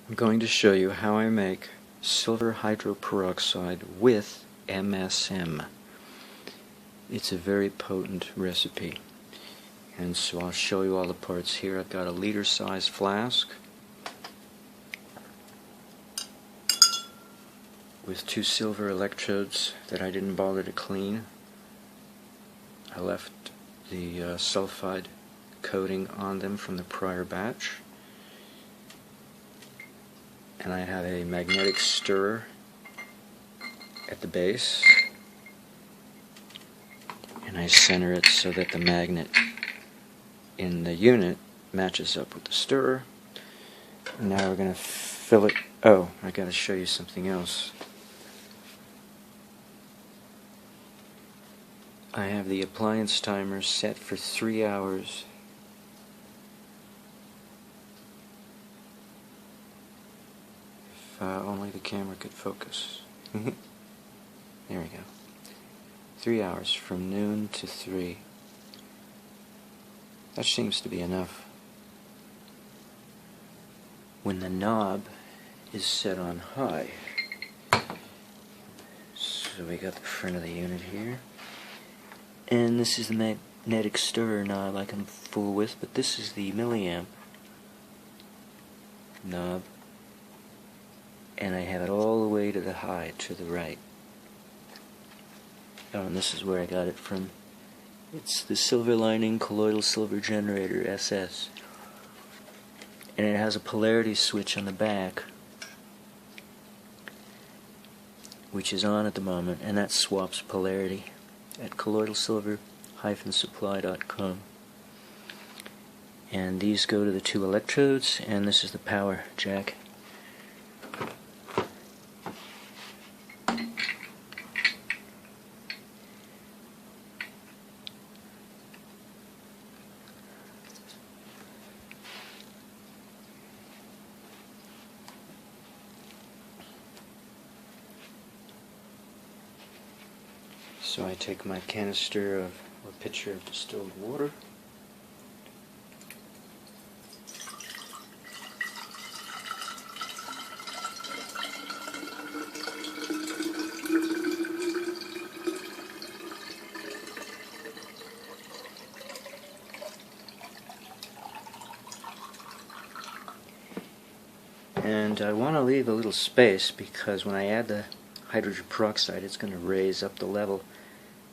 I'm going to show you how I make silver hydroperoxide with MSM. It's a very potent recipe, and so I'll show you all the parts here. I've got a liter-sized flask with 2 silver electrodes that I didn't bother to clean. I left the sulfide coating on them from the prior batch. And I have a magnetic stirrer at the base, and I center it so that the magnet in the unit matches up with the stirrer. And now we're going to fill it. Oh, I got to show you something else. I have the appliance timer set for 3 hours. Only the camera could focus. There we go. 3 hours, from noon to 3. That seems to be enough. When the knob is set on high, so we got the front of the unit here, and this is the magnetic stirrer knob I can fool with, but this is the milliamp knob, and I have it all the way to the high, to the right. Oh, and this is where I got it from. It's the Silver Lining Colloidal Silver Generator SS, and it has a polarity switch on the back, which is on at the moment, and that swaps polarity at colloidalsilver-supply.com. And these go to the 2 electrodes, and this is the power jack. So I take my canister of, or pitcher of distilled water, and I want to leave a little space because when I add the hydrogen peroxide, it's going to raise up the level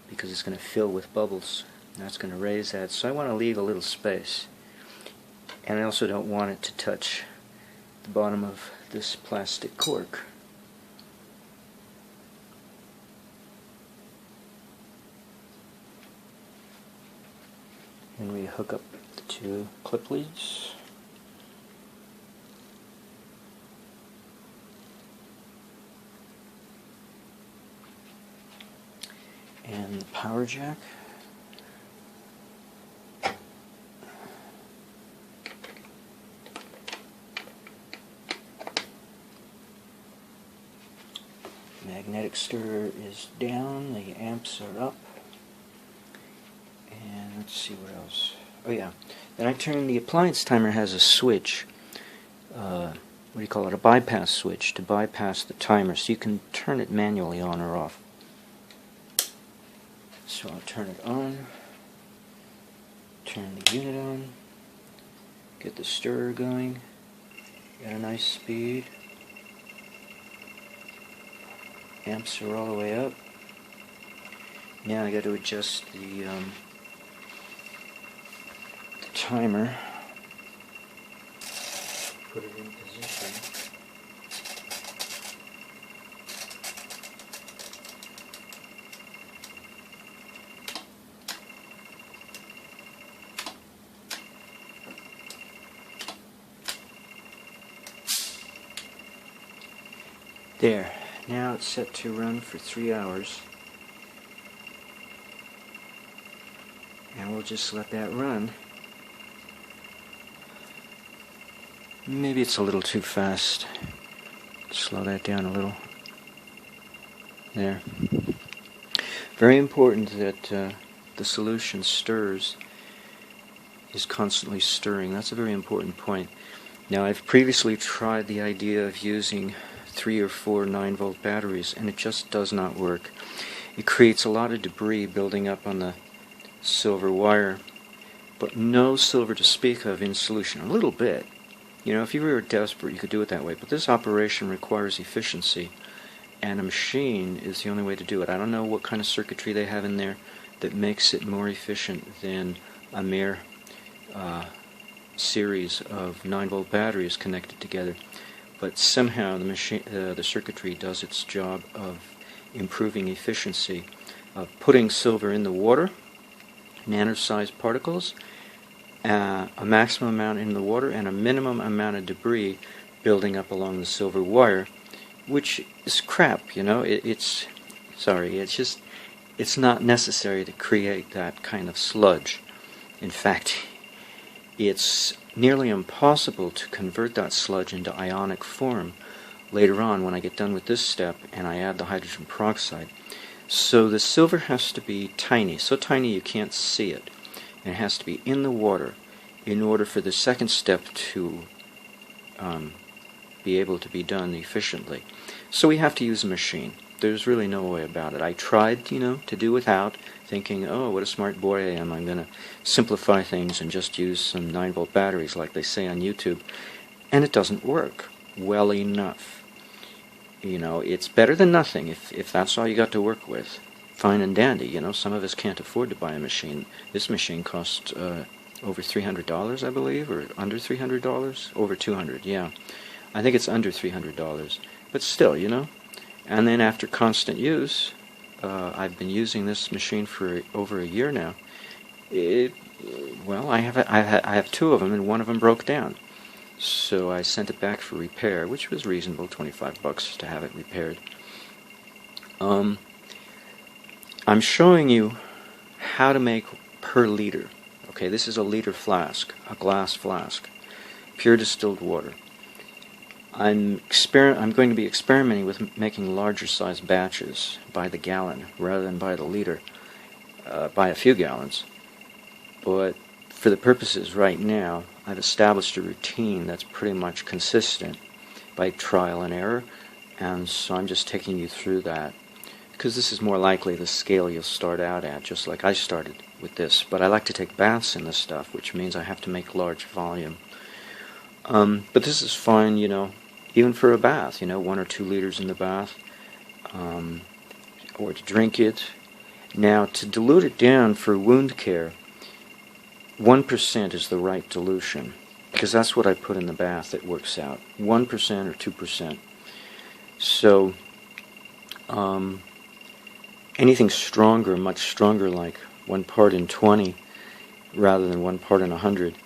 because it's going to fill with bubbles. And that's going to raise that, so I want to leave a little space. And I also don't want it to touch the bottom of this plastic cork. And we hook up the 2 clip leads. And the power jack. Magnetic stirrer is down, the amps are up. And let's see what else. Oh yeah, then I turn the appliance timer has a switch. What do you call it? A bypass switch to bypass the timer, so you can turn it manually on or off. So I'll turn it on, turn the unit on, get the stirrer going, got a nice speed, amps are all the way up. Now I got to adjust the timer, put it in position. There, now it's set to run for 3 hours, and we'll just let that run. Maybe it's a little too fast. Slow that down a little. There. Very important that the solution stirs, is constantly stirring. That's a very important point. Now, I've previously tried the idea of using 3 or 4 9-volt batteries, and it just does not work. It creates a lot of debris building up on the silver wire, but no silver to speak of in solution. A little bit. You know, if you were desperate, you could do it that way, but this operation requires efficiency, and a machine is the only way to do it. I don't know what kind of circuitry they have in there that makes it more efficient than a mere series of 9-volt batteries connected together, but somehow the circuitry does its job of improving efficiency, of putting silver in the water, nano-sized particles, a maximum amount in the water and a minimum amount of debris building up along the silver wire, which is crap, you know. It's not necessary to create that kind of sludge. In fact, it's nearly impossible to convert that sludge into ionic form later on when I get done with this step and I add the hydrogen peroxide. So the silver has to be tiny, so tiny you can't see it. And it has to be in the water in order for the second step to be able to be done efficiently. So we have to use a machine. There's really no way about it. I tried, to do without, thinking, oh, what a smart boy I am. I'm going to simplify things and just use some 9-volt batteries like they say on YouTube. And it doesn't work well enough. It's better than nothing if that's all you got to work with. Fine and dandy. Some of us can't afford to buy a machine. This machine costs over $300, I believe, or under $300? Over $200, yeah. I think it's under $300. But still, And then after constant use, I've been using this machine for over a year now. I have 2 of them, and one of them broke down. So I sent it back for repair, which was reasonable, $25 to have it repaired. I'm showing you how to make per liter. Okay, this is a liter flask, a glass flask, pure distilled water. I'm going to be experimenting with making larger size batches by the gallon rather than by the liter, by a few gallons. But for the purposes right now, I've established a routine that's pretty much consistent by trial and error, and so I'm just taking you through that, because this is more likely the scale you'll start out at, just like I started with this. But I like to take baths in this stuff, which means I have to make large volume. But this is fine, even for a bath, 1 or 2 liters in the bath, or to drink it. Now, to dilute it down for wound care, 1% is the right dilution, because that's what I put in the bath. It works out 1% or 2%. So anything stronger, much stronger, like 1 part in 20 rather than 1 part in 100,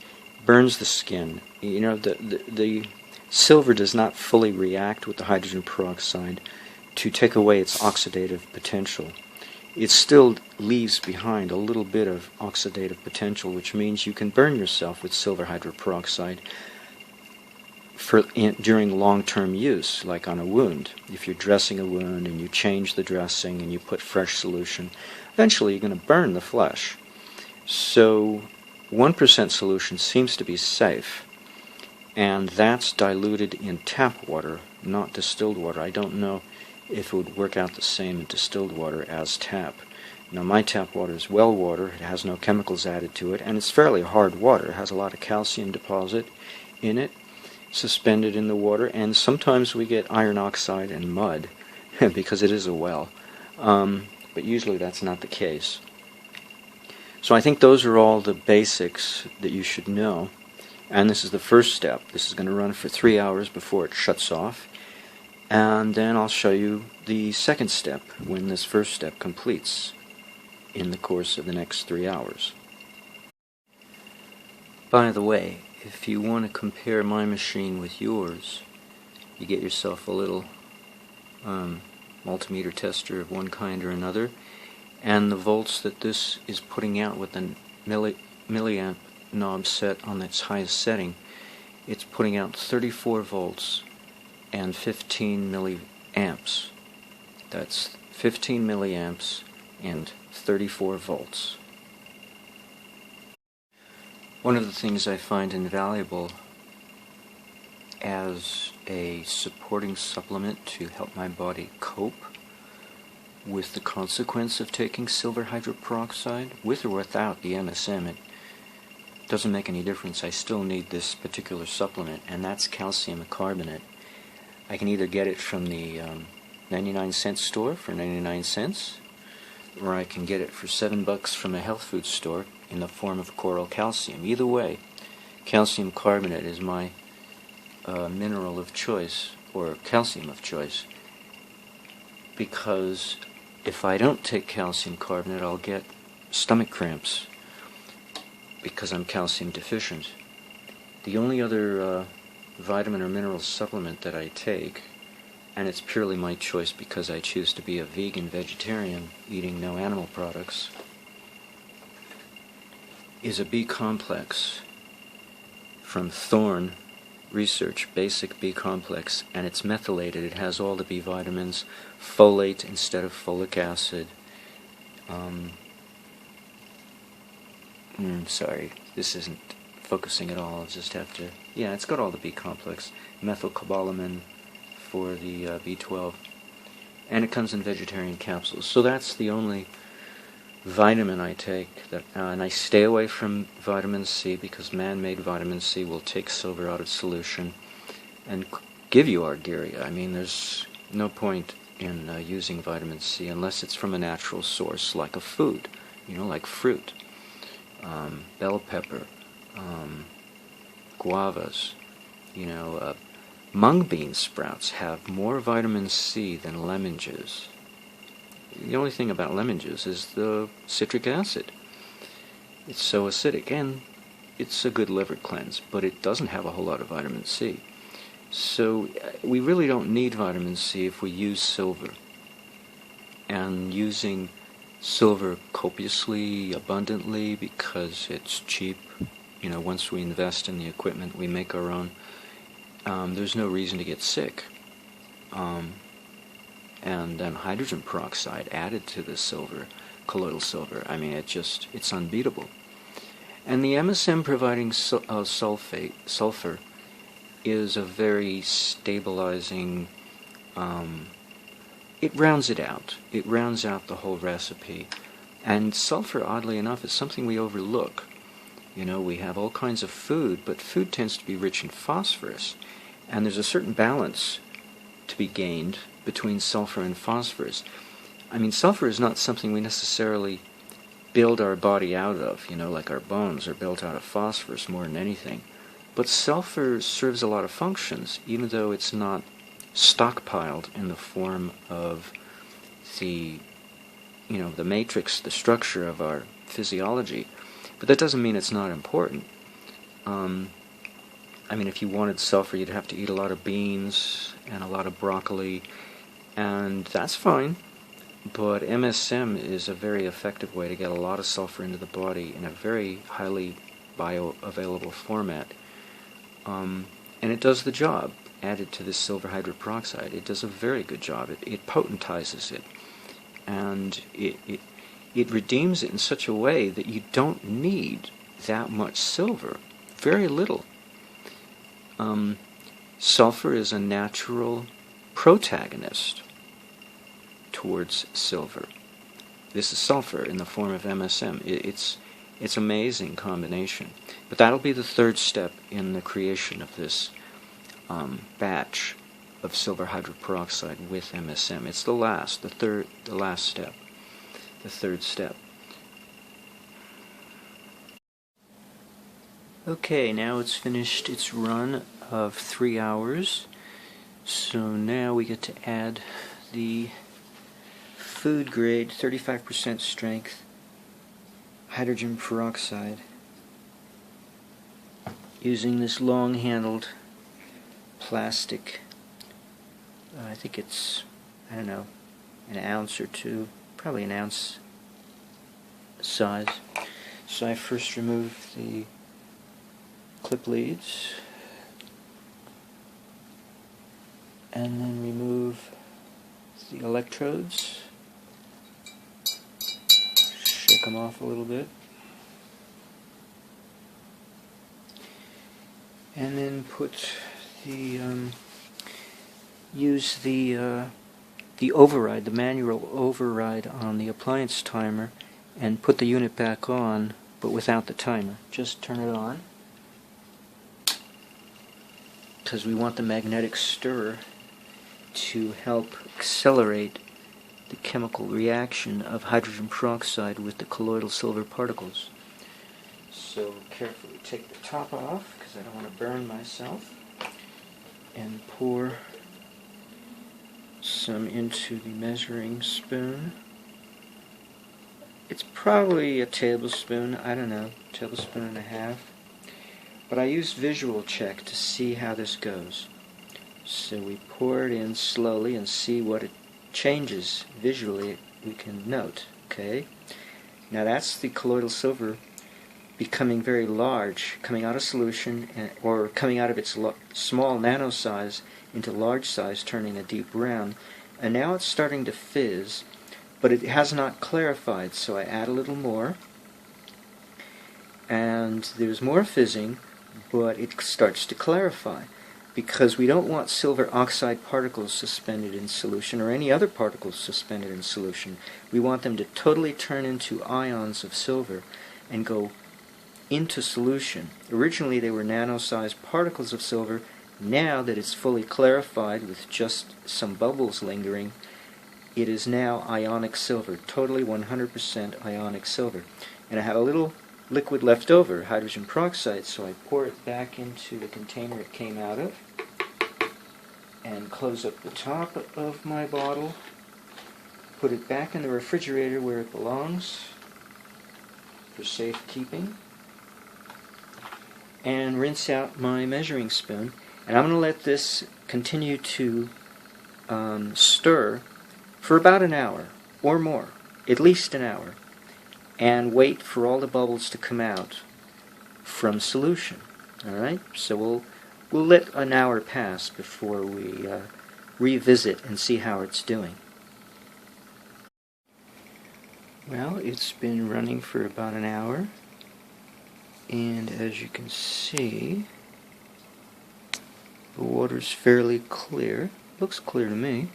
burns the skin. The silver does not fully react with the hydrogen peroxide to take away its oxidative potential. It still leaves behind a little bit of oxidative potential, which means you can burn yourself with silver hydroperoxide during long-term use, like on a wound. If you're dressing a wound and you change the dressing and you put fresh solution, eventually you're going to burn the flesh. So 1% solution seems to be safe, and that's diluted in tap water, not distilled water. I don't know if it would work out the same in distilled water as tap. Now, my tap water is well water. It has no chemicals added to it, and it's fairly hard water. It has a lot of calcium deposit in it, suspended in the water, and sometimes we get iron oxide and mud because it is a well. But usually that's not the case. So I think those are all the basics that you should know. And this is the first step. This is going to run for 3 hours before it shuts off. And then I'll show you the second step when this first step completes in the course of the next 3 hours. By the way, if you want to compare my machine with yours, you get yourself a little multimeter tester of one kind or another, and the volts that this is putting out with the milliamp knob set on its highest setting, it's putting out 34 volts and 15 milliamps. That's 15 milliamps and 34 volts. One of the things I find invaluable as a supporting supplement to help my body cope with the consequence of taking silver hydroperoxide. With or without the MSM, it doesn't make any difference. I still need this particular supplement, and that's calcium carbonate. I can either get it from the 99-cent store for 99 cents, or I can get it for $7 from a health food store in the form of coral calcium. Either way, calcium carbonate is my mineral of choice, or calcium of choice, because if I don't take calcium carbonate, I'll get stomach cramps because I'm calcium deficient. The only other vitamin or mineral supplement that I take, and it's purely my choice because I choose to be a vegan vegetarian eating no animal products, is a B complex from Thorne Research, basic B complex, and it's methylated. It has all the B vitamins, folate instead of folic acid. Sorry, this isn't focusing at all. I'll just have to... Yeah, it's got all the B complex. Methylcobalamin for the B12. And it comes in vegetarian capsules. So that's the only vitamin I take, that, and I stay away from vitamin C because man-made vitamin C will take silver out of solution and give you argyria. I mean, there's no point in using vitamin C unless it's from a natural source, like a food, like fruit, bell pepper, guavas, mung bean sprouts have more vitamin C than lemon juice. The only thing about lemon juice is the citric acid. It's so acidic, and it's a good liver cleanse, but it doesn't have a whole lot of vitamin C. So we really don't need vitamin C if we use silver. And using silver copiously, abundantly, because it's cheap, once we invest in the equipment, we make our own, there's no reason to get sick. And then hydrogen peroxide added to the silver, colloidal silver. I mean, it's unbeatable. And the MSM providing sulfur is a very stabilizing, it rounds it out. It rounds out the whole recipe. And sulfur, oddly enough, is something we overlook. We have all kinds of food, but food tends to be rich in phosphorus. And there's a certain balance to be gained between sulfur and phosphorus. I mean, sulfur is not something we necessarily build our body out of, like our bones are built out of phosphorus more than anything. But sulfur serves a lot of functions, even though it's not stockpiled in the form of the matrix, the structure of our physiology. But that doesn't mean it's not important. I mean, if you wanted sulfur, you'd have to eat a lot of beans and a lot of broccoli, and that's fine. But MSM is a very effective way to get a lot of sulfur into the body in a very highly bioavailable format. And it does the job. Added to this silver hydroperoxide, it does a very good job. It potentizes it, and it redeems it in such a way that you don't need that much silver. Very little. Sulfur is a natural protagonist towards silver. This is sulfur in the form of MSM. It's amazing combination. But that'll be the third step in the creation of this batch of silver hydroperoxide with MSM. It's the last step, the third step. Okay, now it's finished its run of 3 hours. So now we get to add the food grade 35% strength hydrogen peroxide using this long handled plastic, I think it's, an ounce or two, probably an ounce size. So I first remove the clip leads and then remove the electrodes, shake them off a little bit, and then put the override, the manual override on the appliance timer, and put the unit back on, but without the timer. Just turn it on, because we want the magnetic stirrer to help accelerate the chemical reaction of hydrogen peroxide with the colloidal silver particles. So carefully take the top off, because I don't want to burn myself, and pour some into the measuring spoon. It's probably a tablespoon, I don't know, tablespoon and a half. But I use visual check to see how this goes. So we pour it in slowly and see what it changes visually. We can note, okay? Now that's the colloidal silver becoming very large, coming out of solution, or coming out of its small nano size into large size, turning a deep brown. And now it's starting to fizz, but it has not clarified, so I add a little more. And there's more fizzing, but it starts to clarify, because we don't want silver oxide particles suspended in solution, or any other particles suspended in solution. We want them to totally turn into ions of silver and go into solution. Originally they were nano-sized particles of silver. Now that it's fully clarified with just some bubbles lingering, it is now ionic silver, totally 100% ionic silver. And I have a little liquid left over, hydrogen peroxide, so I pour it back into the container it came out of, and close up the top of my bottle, put it back in the refrigerator where it belongs for safekeeping, and rinse out my measuring spoon. And I'm going to let this continue to stir for about an hour or more, at least an hour, and wait for all the bubbles to come out from solution. Alright, so we'll let an hour pass before we revisit and see how it's doing. Well, it's been running for about an hour, and as you can see, the water's fairly clear. Looks clear to me.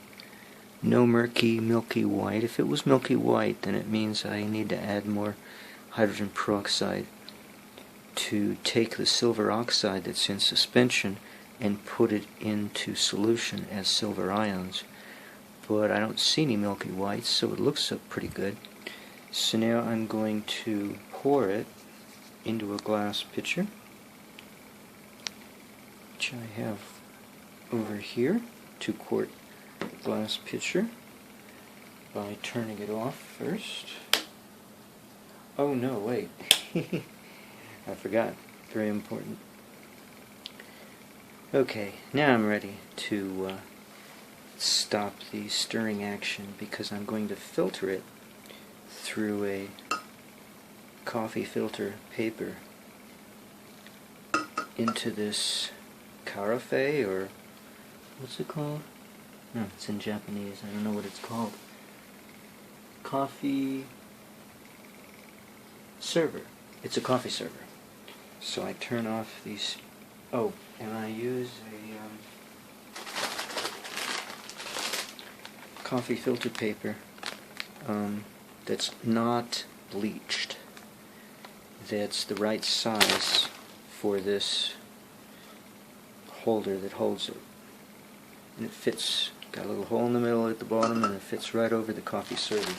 No murky, milky white. If it was milky white, then it means I need to add more hydrogen peroxide to take the silver oxide that's in suspension and put it into solution as silver ions. But I don't see any milky whites, so it looks pretty good. So now I'm going to pour it into a glass pitcher, which I have over here, 2-quart glass pitcher, by turning it off first. Oh no, wait. I forgot. Very important. Okay, now I'm ready to stop the stirring action, because I'm going to filter it through a coffee filter paper into this carafe, or what's it called? No, it's in Japanese. I don't know what it's called. Coffee server. It's a coffee server. So I turn off these. Oh, and I use a coffee filter paper that's not bleached. That's the right size for this holder that holds it. And it fits, got a little hole in the middle at the bottom, and it fits right over the coffee server.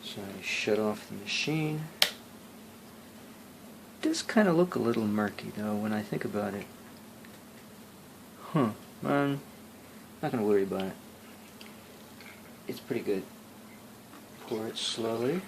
So I shut off the machine. It does kind of look a little murky though when I think about it. I'm not going to worry about it. It's pretty good. Pour it slowly.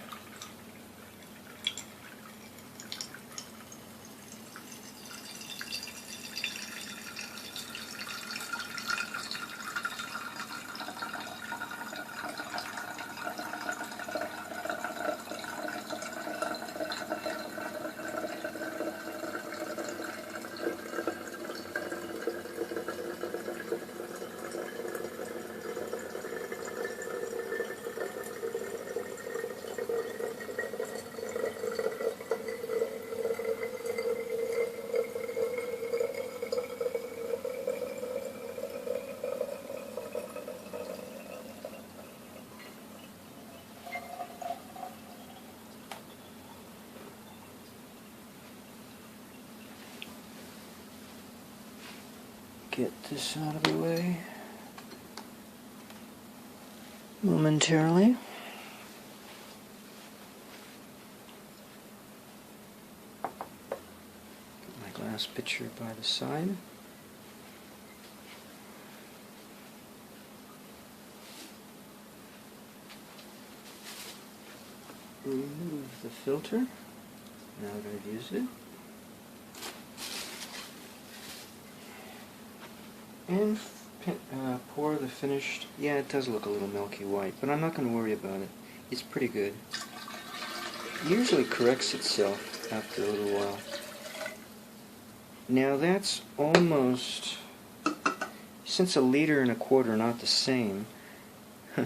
get this out of the way momentarily. Put my glass pitcher by the side. Remove the filter now that I've used it. And pour the finished, yeah, it does look a little milky white, but I'm not going to worry about it. It's pretty good. It usually corrects itself after a little while. Now that's almost, since 1.25 liters are not the same, I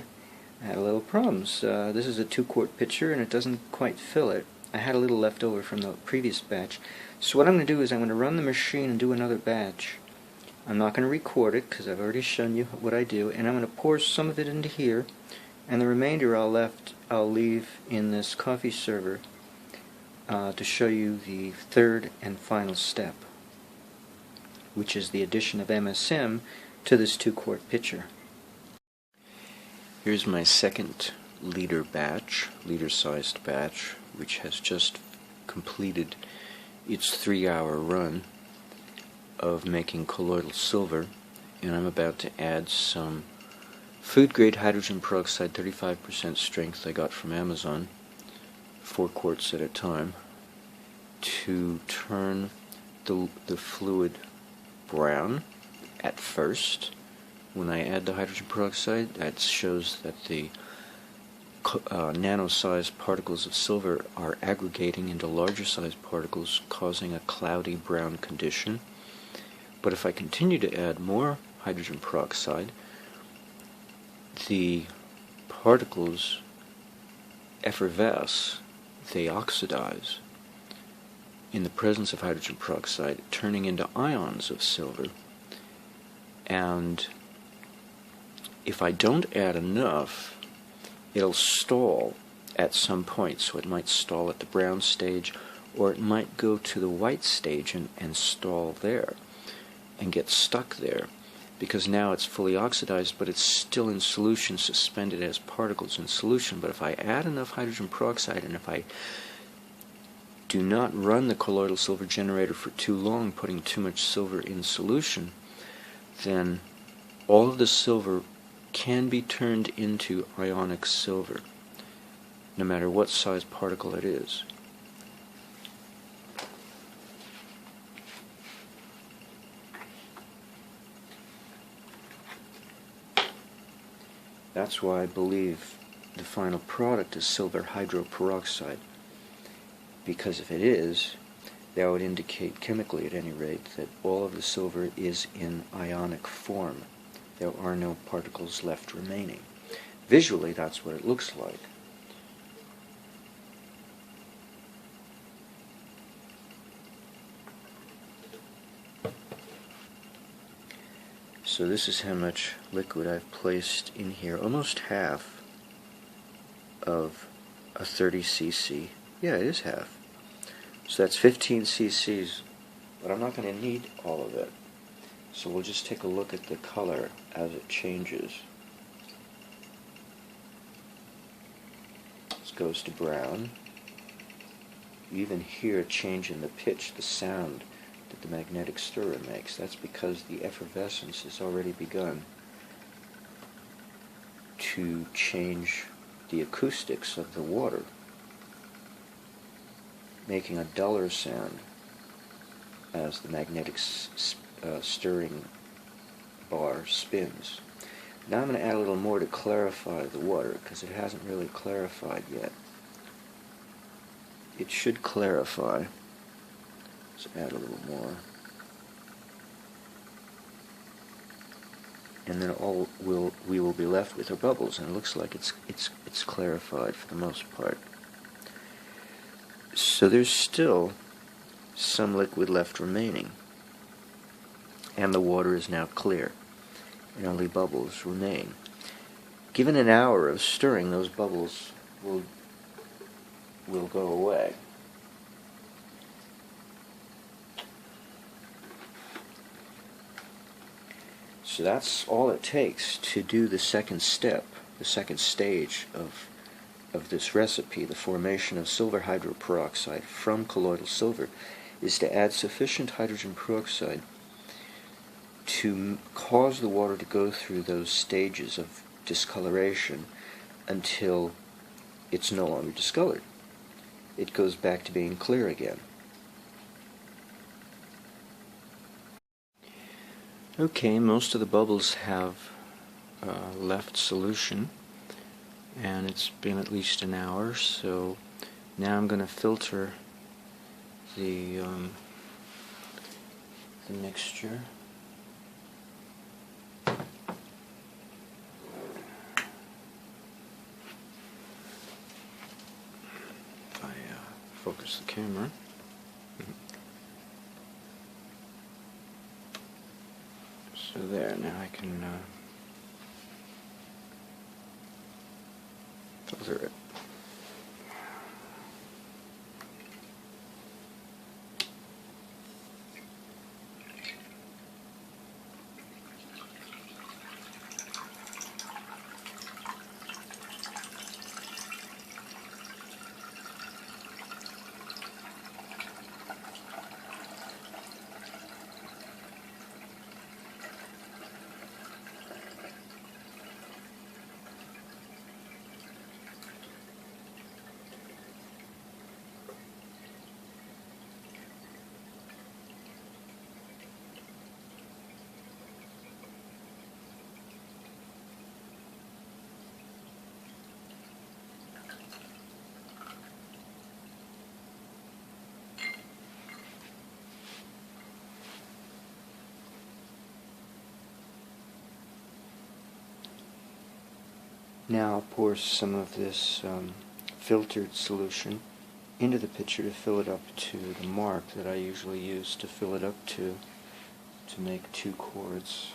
had a little problems. This is a 2-quart pitcher and it doesn't quite fill it. I had a little left over from the previous batch. So what I'm going to do is I'm going to run the machine and do another batch. I'm not going to record it because I've already shown you what I do, and I'm going to pour some of it into here, and the remainder I'll leave in this coffee server to show you the third and final step, which is the addition of MSM to this 2-quart pitcher. Here's my 2nd liter-sized batch, which has just completed its 3-hour run of making colloidal silver, and I'm about to add some food-grade hydrogen peroxide, 35% strength I got from Amazon, 4 quarts at a time, to turn the fluid brown at first. When I add the hydrogen peroxide, that shows that the nano-sized particles of silver are aggregating into larger-sized particles, causing a cloudy brown condition. But if I continue to add more hydrogen peroxide, the particles effervesce, they oxidize in the presence of hydrogen peroxide, turning into ions of silver. And if I don't add enough, it'll stall at some point. So it might stall at the brown stage, or it might go to the white stage and stall there and get stuck there, because now it's fully oxidized, but it's still in solution, suspended as particles in solution. But if I add enough hydrogen peroxide, and if I do not run the colloidal silver generator for too long, putting too much silver in solution, then all of the silver can be turned into ionic silver, no matter what size particle it is. That's why I believe the final product is silver hydroperoxide, because if it is, that would indicate, chemically at any rate, that all of the silver is in ionic form. There are no particles left remaining. Visually, that's what it looks like. So this is how much liquid I've placed in here, almost half of a 30 cc. Yeah, it is half. So that's 15 cc's, but I'm not going to need all of it. So we'll just take a look at the color as it changes. This goes to brown. You even hear a change in the pitch, the sound that the magnetic stirrer makes. That's because the effervescence has already begun to change the acoustics of the water, making a duller sound as the magnetic stirring bar spins. Now I'm going to add a little more to clarify the water, because it hasn't really clarified yet. It should clarify. Let's add a little more. And then we will be left with our bubbles, and it looks like it's clarified for the most part. So there's still some liquid left remaining, and the water is now clear, and only bubbles remain. Given an hour of stirring, those bubbles will go away. So that's all it takes to do the second step, the second stage of this recipe, the formation of silver hydroperoxide from colloidal silver, is to add sufficient hydrogen peroxide to cause the water to go through those stages of discoloration until it's no longer discolored. It goes back to being clear again. Okay, most of the bubbles have left solution, and it's been at least an hour, so now I'm going to filter the mixture. If I focus the camera. So there, now I can filter it. Now I'll pour some of this filtered solution into the pitcher to fill it up to the mark that I usually use to fill it up to make 2 quarts.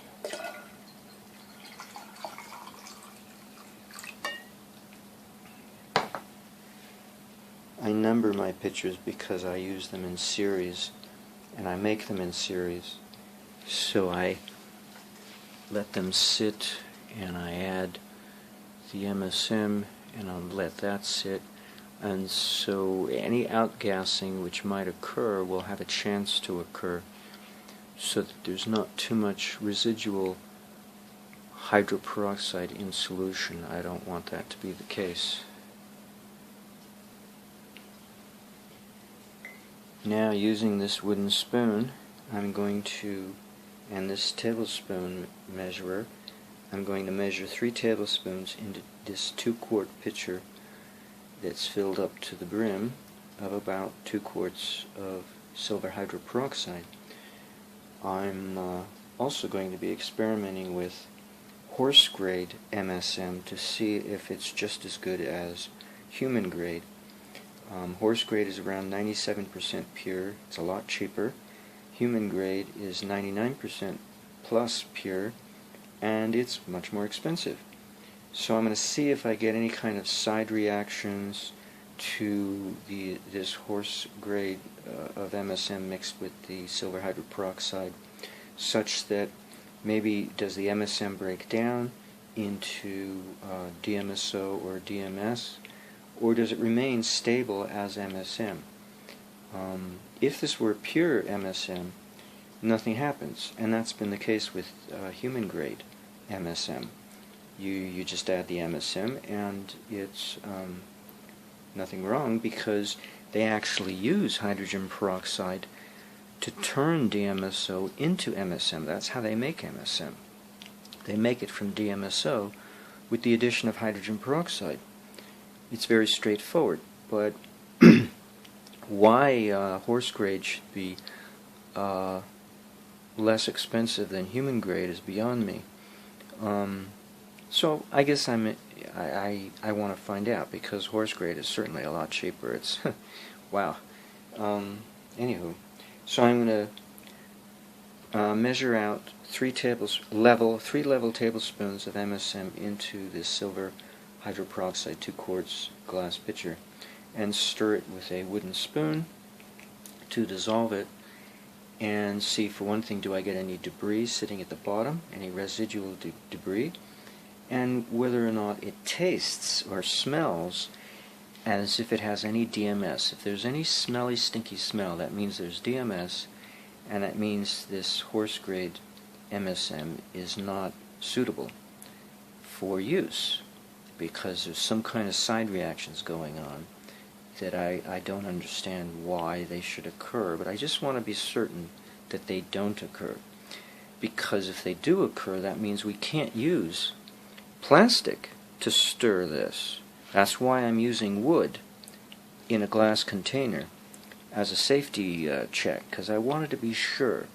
I number my pitchers because I use them in series, and I make them in series, so I let them sit and I add the MSM and I'll let that sit, and so any outgassing which might occur will have a chance to occur, so that there's not too much residual hydroperoxide in solution. I don't want that to be the case. Now, using this wooden spoon, I'm going to, and this tablespoon measurer, I'm going to measure 3 tablespoons into this 2-quart pitcher that's filled up to the brim of about 2 quarts of silver hydroperoxide. I'm also going to be experimenting with horse grade MSM to see if it's just as good as human grade. Horse grade is around 97% pure. It's a lot cheaper. Human grade is 99% plus pure, and it's much more expensive. So I'm going to see if I get any kind of side reactions to this horse grade of MSM mixed with the silver hydroperoxide, such that maybe does the MSM break down into DMSO or DMS, or does it remain stable as MSM? If this were pure MSM, nothing happens, and that's been the case with human grade MSM. You just add the MSM and it's nothing wrong, because they actually use hydrogen peroxide to turn DMSO into MSM. That's how they make MSM. They make it from DMSO with the addition of hydrogen peroxide. It's very straightforward, but why horse grade should be less expensive than human grade is beyond me. So I guess I want to find out, because horse grade is certainly a lot cheaper. It's wow. Anywho, so I'm going to measure out 3 level tablespoons of MSM into this silver hydroperoxide 2 quarts glass pitcher, and stir it with a wooden spoon to dissolve it. and see, for one thing, do I get any debris sitting at the bottom, any residual debris, and whether or not it tastes or smells as if it has any DMS. If there's any smelly, stinky smell, that means there's DMS, and that means this horse grade MSM is not suitable for use because there's some kind of side reactions going on that I don't understand why they should occur, but I just want to be certain that they don't occur, because if they do occur, that means we can't use plastic to stir this. That's why I'm using wood in a glass container as a safety check, because I wanted to be sure.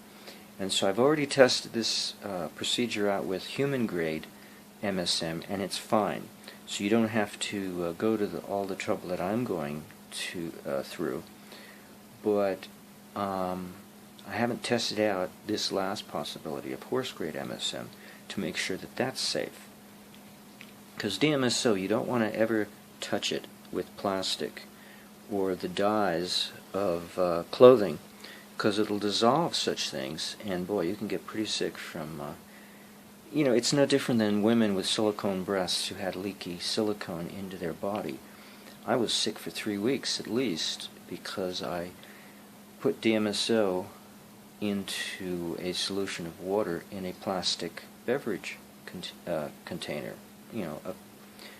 And so I've already tested this procedure out with human grade MSM, and it's fine. So you don't have to go to all the trouble that I'm going through. But I haven't tested out this last possibility of horse grade MSM to make sure that that's safe. Because DMSO, you don't want to ever touch it with plastic or the dyes of clothing, because it'll dissolve such things, and boy, you can get pretty sick from it's no different than women with silicone breasts who had leaky silicone into their body. I was sick for 3 weeks at least because I put DMSO into a solution of water in a plastic beverage container,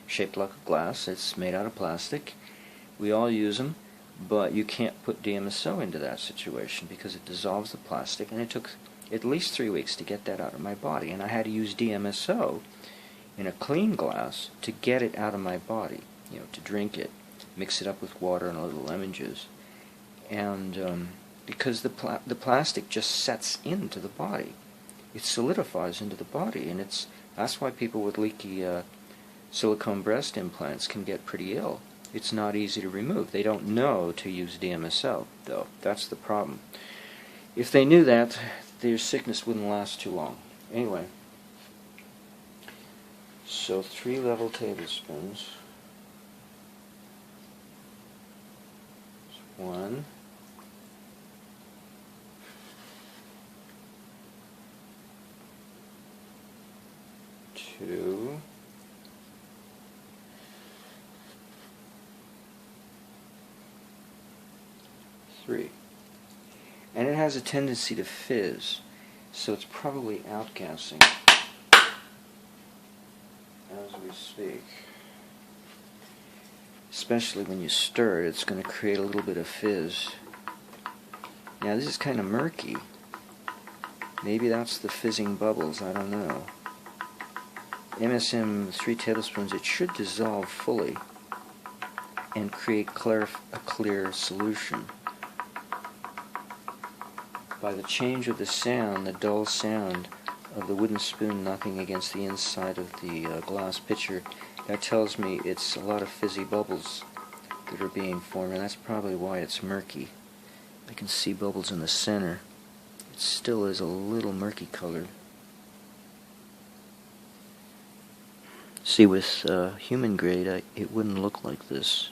shaped like a glass. It's made out of plastic. We all use them, but you can't put DMSO into that situation because it dissolves the plastic, and it took at least 3 weeks to get that out of my body, and I had to use DMSO in a clean glass to get it out of my body, to drink it, mix it up with water and a little lemon juice, and because the plastic just sets into the body, it solidifies into the body, and that's why people with leaky silicone breast implants can get pretty ill. It's not easy to remove. They don't know to use DMSO, though. That's the problem. If they knew that, their sickness wouldn't last too long. Anyway, so 3 level tablespoons. 1, 2, 3. And it has a tendency to fizz, so it's probably outgassing as we speak. Especially when you stir it, it's going to create a little bit of fizz. Now this is kind of murky. Maybe that's the fizzing bubbles, I don't know. MSM 3 tablespoons, it should dissolve fully and create a clear solution. By the change of the sound, the dull sound of the wooden spoon knocking against the inside of the glass pitcher, that tells me it's a lot of fizzy bubbles that are being formed, and that's probably why it's murky. I can see bubbles in the center. It still is a little murky colored. See, with human grade, it wouldn't look like this.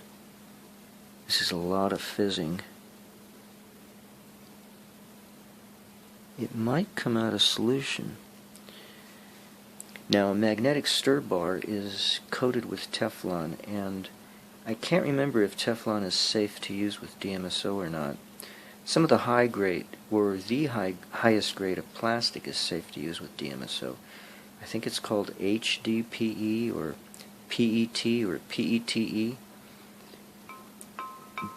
This is a lot of fizzing. It might come out of solution. Now, a magnetic stir bar is coated with Teflon, and I can't remember if Teflon is safe to use with DMSO or not. Some of the high grade, or the highest grade of plastic, is safe to use with DMSO. I think it's called HDPE or PET or PETE.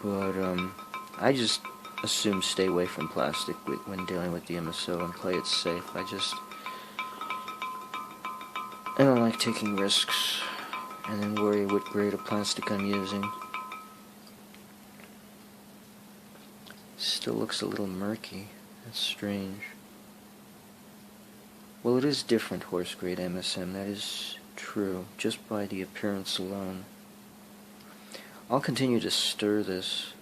But I just assume stay away from plastic when dealing with DMSO and play it safe. I don't like taking risks and then worry what grade of plastic I'm using. Still looks a little murky. That's strange. Well, it is different horse grade MSM, that is true, just by the appearance alone. I'll continue to stir this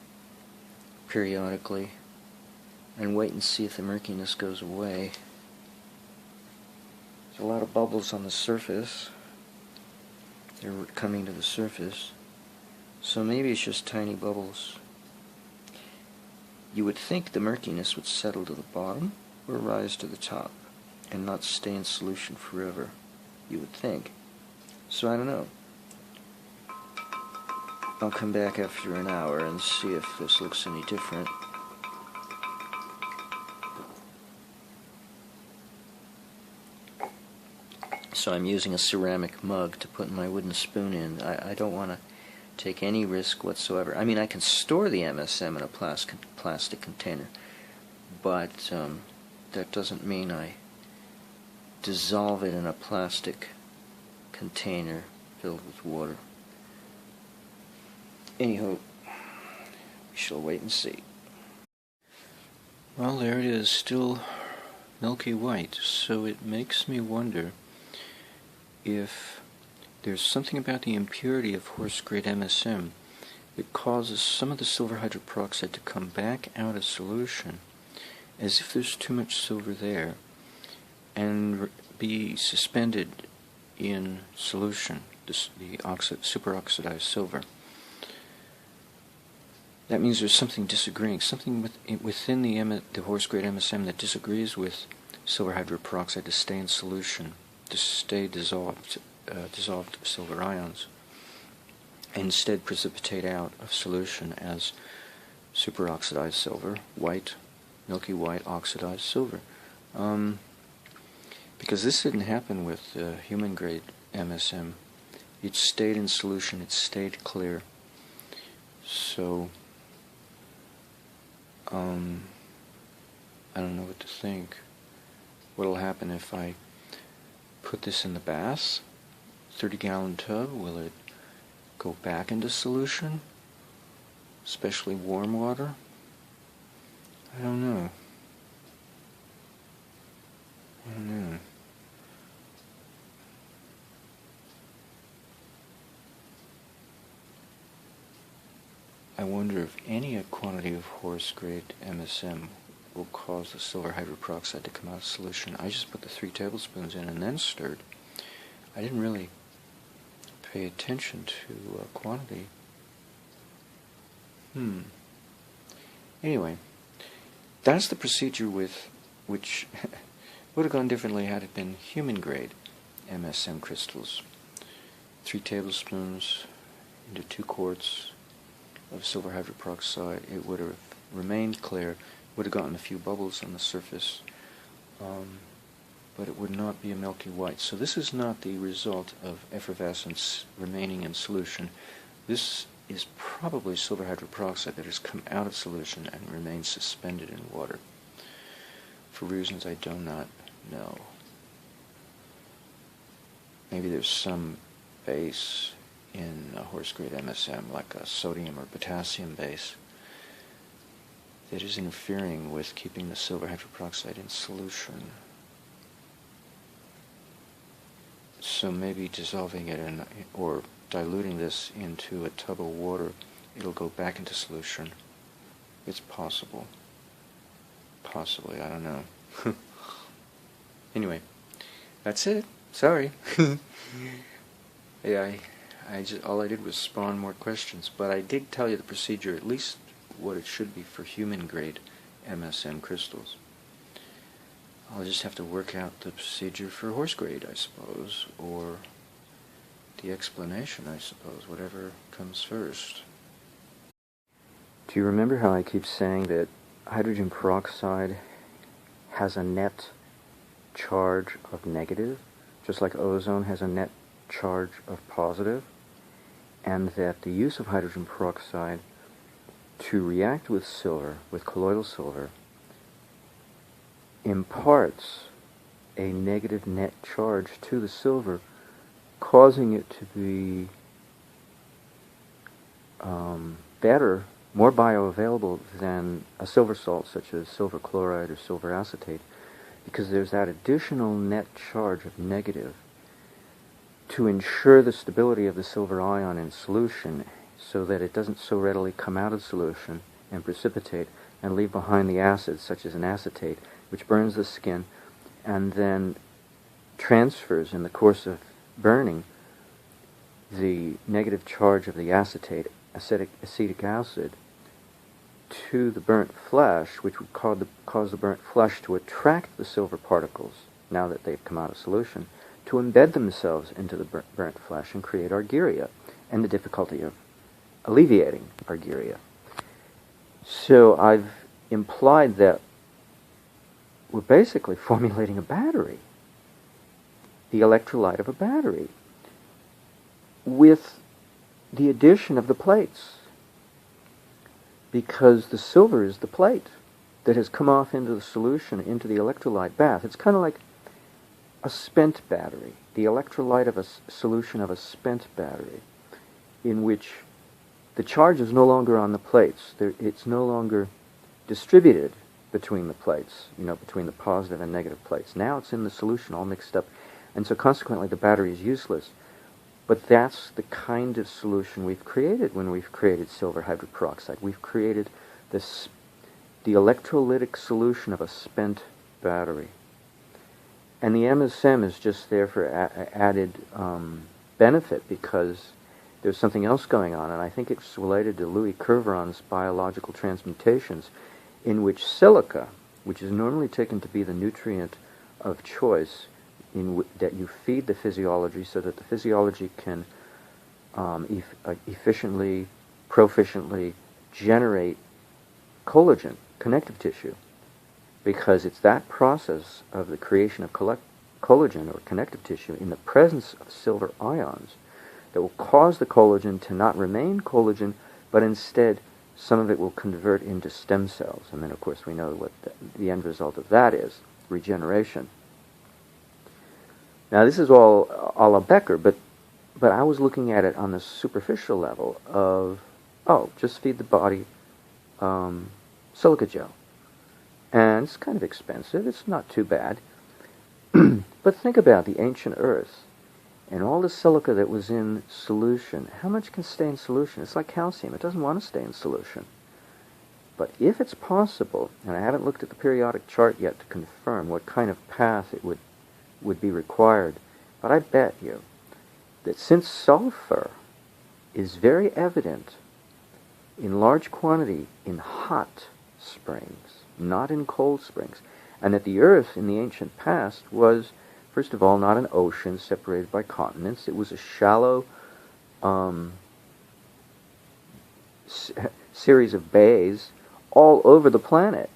periodically and wait and see if the murkiness goes away. There's a lot of bubbles on the surface. They're coming to the surface. So maybe it's just tiny bubbles. you would think the murkiness would settle to the bottom or rise to the top and not stay in solution forever. You would think. So I don't know. I'll come back after an hour and see if this looks any different. So I'm using a ceramic mug to put my wooden spoon in. I don't want to take any risk whatsoever. I mean, I can store the MSM in a plastic container, but that doesn't mean I dissolve it in a plastic container filled with water. Anyhow, we shall wait and see. Well, there it is, still milky white, so it makes me wonder if there's something about the impurity of horse-grade MSM that causes some of the silver hydroperoxide to come back out of solution as if there's too much silver there and be suspended in solution, the superoxidized silver. That means there's something disagreeing, something within the horse-grade MSM that disagrees with silver hydroperoxide to stay in solution, to stay dissolved silver ions, and instead precipitate out of solution as superoxidized silver, white, milky white oxidized silver. Because this didn't happen with human-grade MSM. It stayed in solution, it stayed clear. So, I don't know what to think. What'll happen if I put this in the bath, 30-gallon tub? Will it go back into solution, especially warm water? I don't know. I wonder if any quantity of horse-grade MSM will cause the silver hydroperoxide to come out of solution. I just put the 3 tablespoons in and then stirred. I didn't really pay attention to quantity. Anyway, that's the procedure with which would have gone differently had it been human-grade MSM crystals. 3 tablespoons into 2 quarts of silver hydroperoxide. It would have remained clear, would have gotten a few bubbles on the surface, but it would not be a milky white. So this is not the result of effervescence remaining in solution. This is probably silver hydroperoxide that has come out of solution and remains suspended in water, for reasons I do not know. Maybe there's some base in a horse-grade MSM, like a sodium or potassium base, that is interfering with keeping the silver hydroperoxide in solution. So maybe dissolving it or diluting this into a tub of water, it'll go back into solution. It's possible. Possibly, I don't know. Anyway, that's it. Sorry. Yeah, all I did was spawn more questions, but I did tell you the procedure, at least what it should be for human-grade MSM crystals. I'll just have to work out the procedure for horse-grade, I suppose, or the explanation, I suppose, whatever comes first. Do you remember how I keep saying that hydrogen peroxide has a net charge of negative, just like ozone has a net charge of positive, and that the use of hydrogen peroxide to react with silver, with colloidal silver, imparts a negative net charge to the silver, causing it to be better, more bioavailable than a silver salt such as silver chloride or silver acetate, because there's that additional net charge of negative to ensure the stability of the silver ion in solution so that it doesn't so readily come out of solution and precipitate and leave behind the acids such as an acetate, which burns the skin and then transfers in the course of burning the negative charge of the acetate, acetic acid, to the burnt flesh, which would cause the burnt flesh to attract the silver particles, now that they've come out of solution, to embed themselves into the burnt flesh and create argyria, and the difficulty of alleviating argyria. So I've implied that we're basically formulating a battery, the electrolyte of a battery, with the addition of the plates, because the silver is the plate that has come off into the solution, into the electrolyte bath. It's kind of like a spent battery, the electrolyte of a solution of a spent battery, in which the charge is no longer on the plates. It's no longer distributed between the plates, between the positive and negative plates. Now it's in the solution all mixed up, and so consequently the battery is useless. But that's the kind of solution we've created when we've created silver hydroperoxide. We've created the electrolytic solution of a spent battery. And the MSM is just there for added benefit, because there's something else going on, and I think it's related to Louis Kervran's biological transmutations, in which silica, which is normally taken to be the nutrient of choice, that you feed the physiology so that the physiology can efficiently, proficiently generate collagen, connective tissue, because it's that process of the creation of collagen or connective tissue in the presence of silver ions that will cause the collagen to not remain collagen, but instead some of it will convert into stem cells. And then, of course, we know what the end result of that is, regeneration. Now, this is all a la Becker, but I was looking at it on the superficial level of, just feed the body silica gel. And it's kind of expensive. It's not too bad. But think about the ancient Earth and all the silica that was in solution. How much can stay in solution? It's like calcium. It doesn't want to stay in solution. But if it's possible, and I haven't looked at the periodic chart yet to confirm what kind of path it would be required, but I bet you that since sulfur is very evident in large quantity in hot springs, not in cold springs, and that the Earth in the ancient past was, first of all, not an ocean separated by continents. It was a shallow series of bays all over the planet,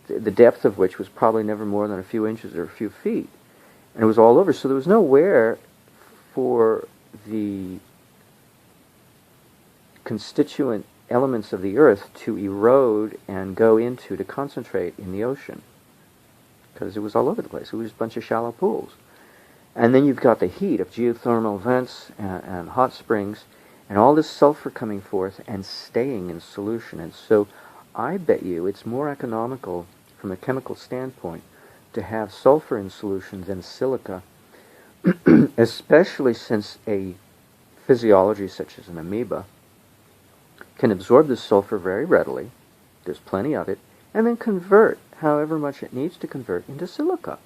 the depth of which was probably never more than a few inches or a few feet. And it was all over, so there was nowhere for the constituent elements of the Earth to erode and go into, to concentrate in the ocean, because it was all over the place. It was a bunch of shallow pools. And then you've got the heat of geothermal vents and hot springs, and all this sulfur coming forth and staying in solution. And so I bet you it's more economical from a chemical standpoint to have sulfur in solution than silica, especially since a physiology such as an amoeba can absorb this sulfur very readily, there's plenty of it, and then convert however much it needs to convert into silica.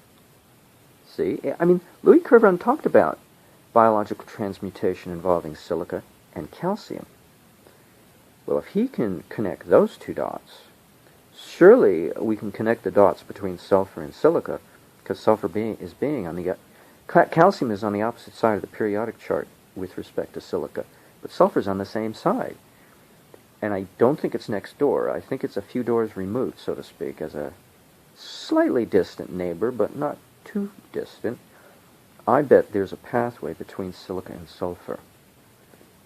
See, I mean, Louis Kervran talked about biological transmutation involving silica and calcium. Well, if he can connect those two dots, surely we can connect the dots between sulfur and silica, because sulfur calcium is on the opposite side of the periodic chart with respect to silica, but sulfur's on the same side. And I don't think it's next door. I think it's a few doors removed, so to speak, as a slightly distant neighbor, but not too distant. I bet there's a pathway between silica and sulfur.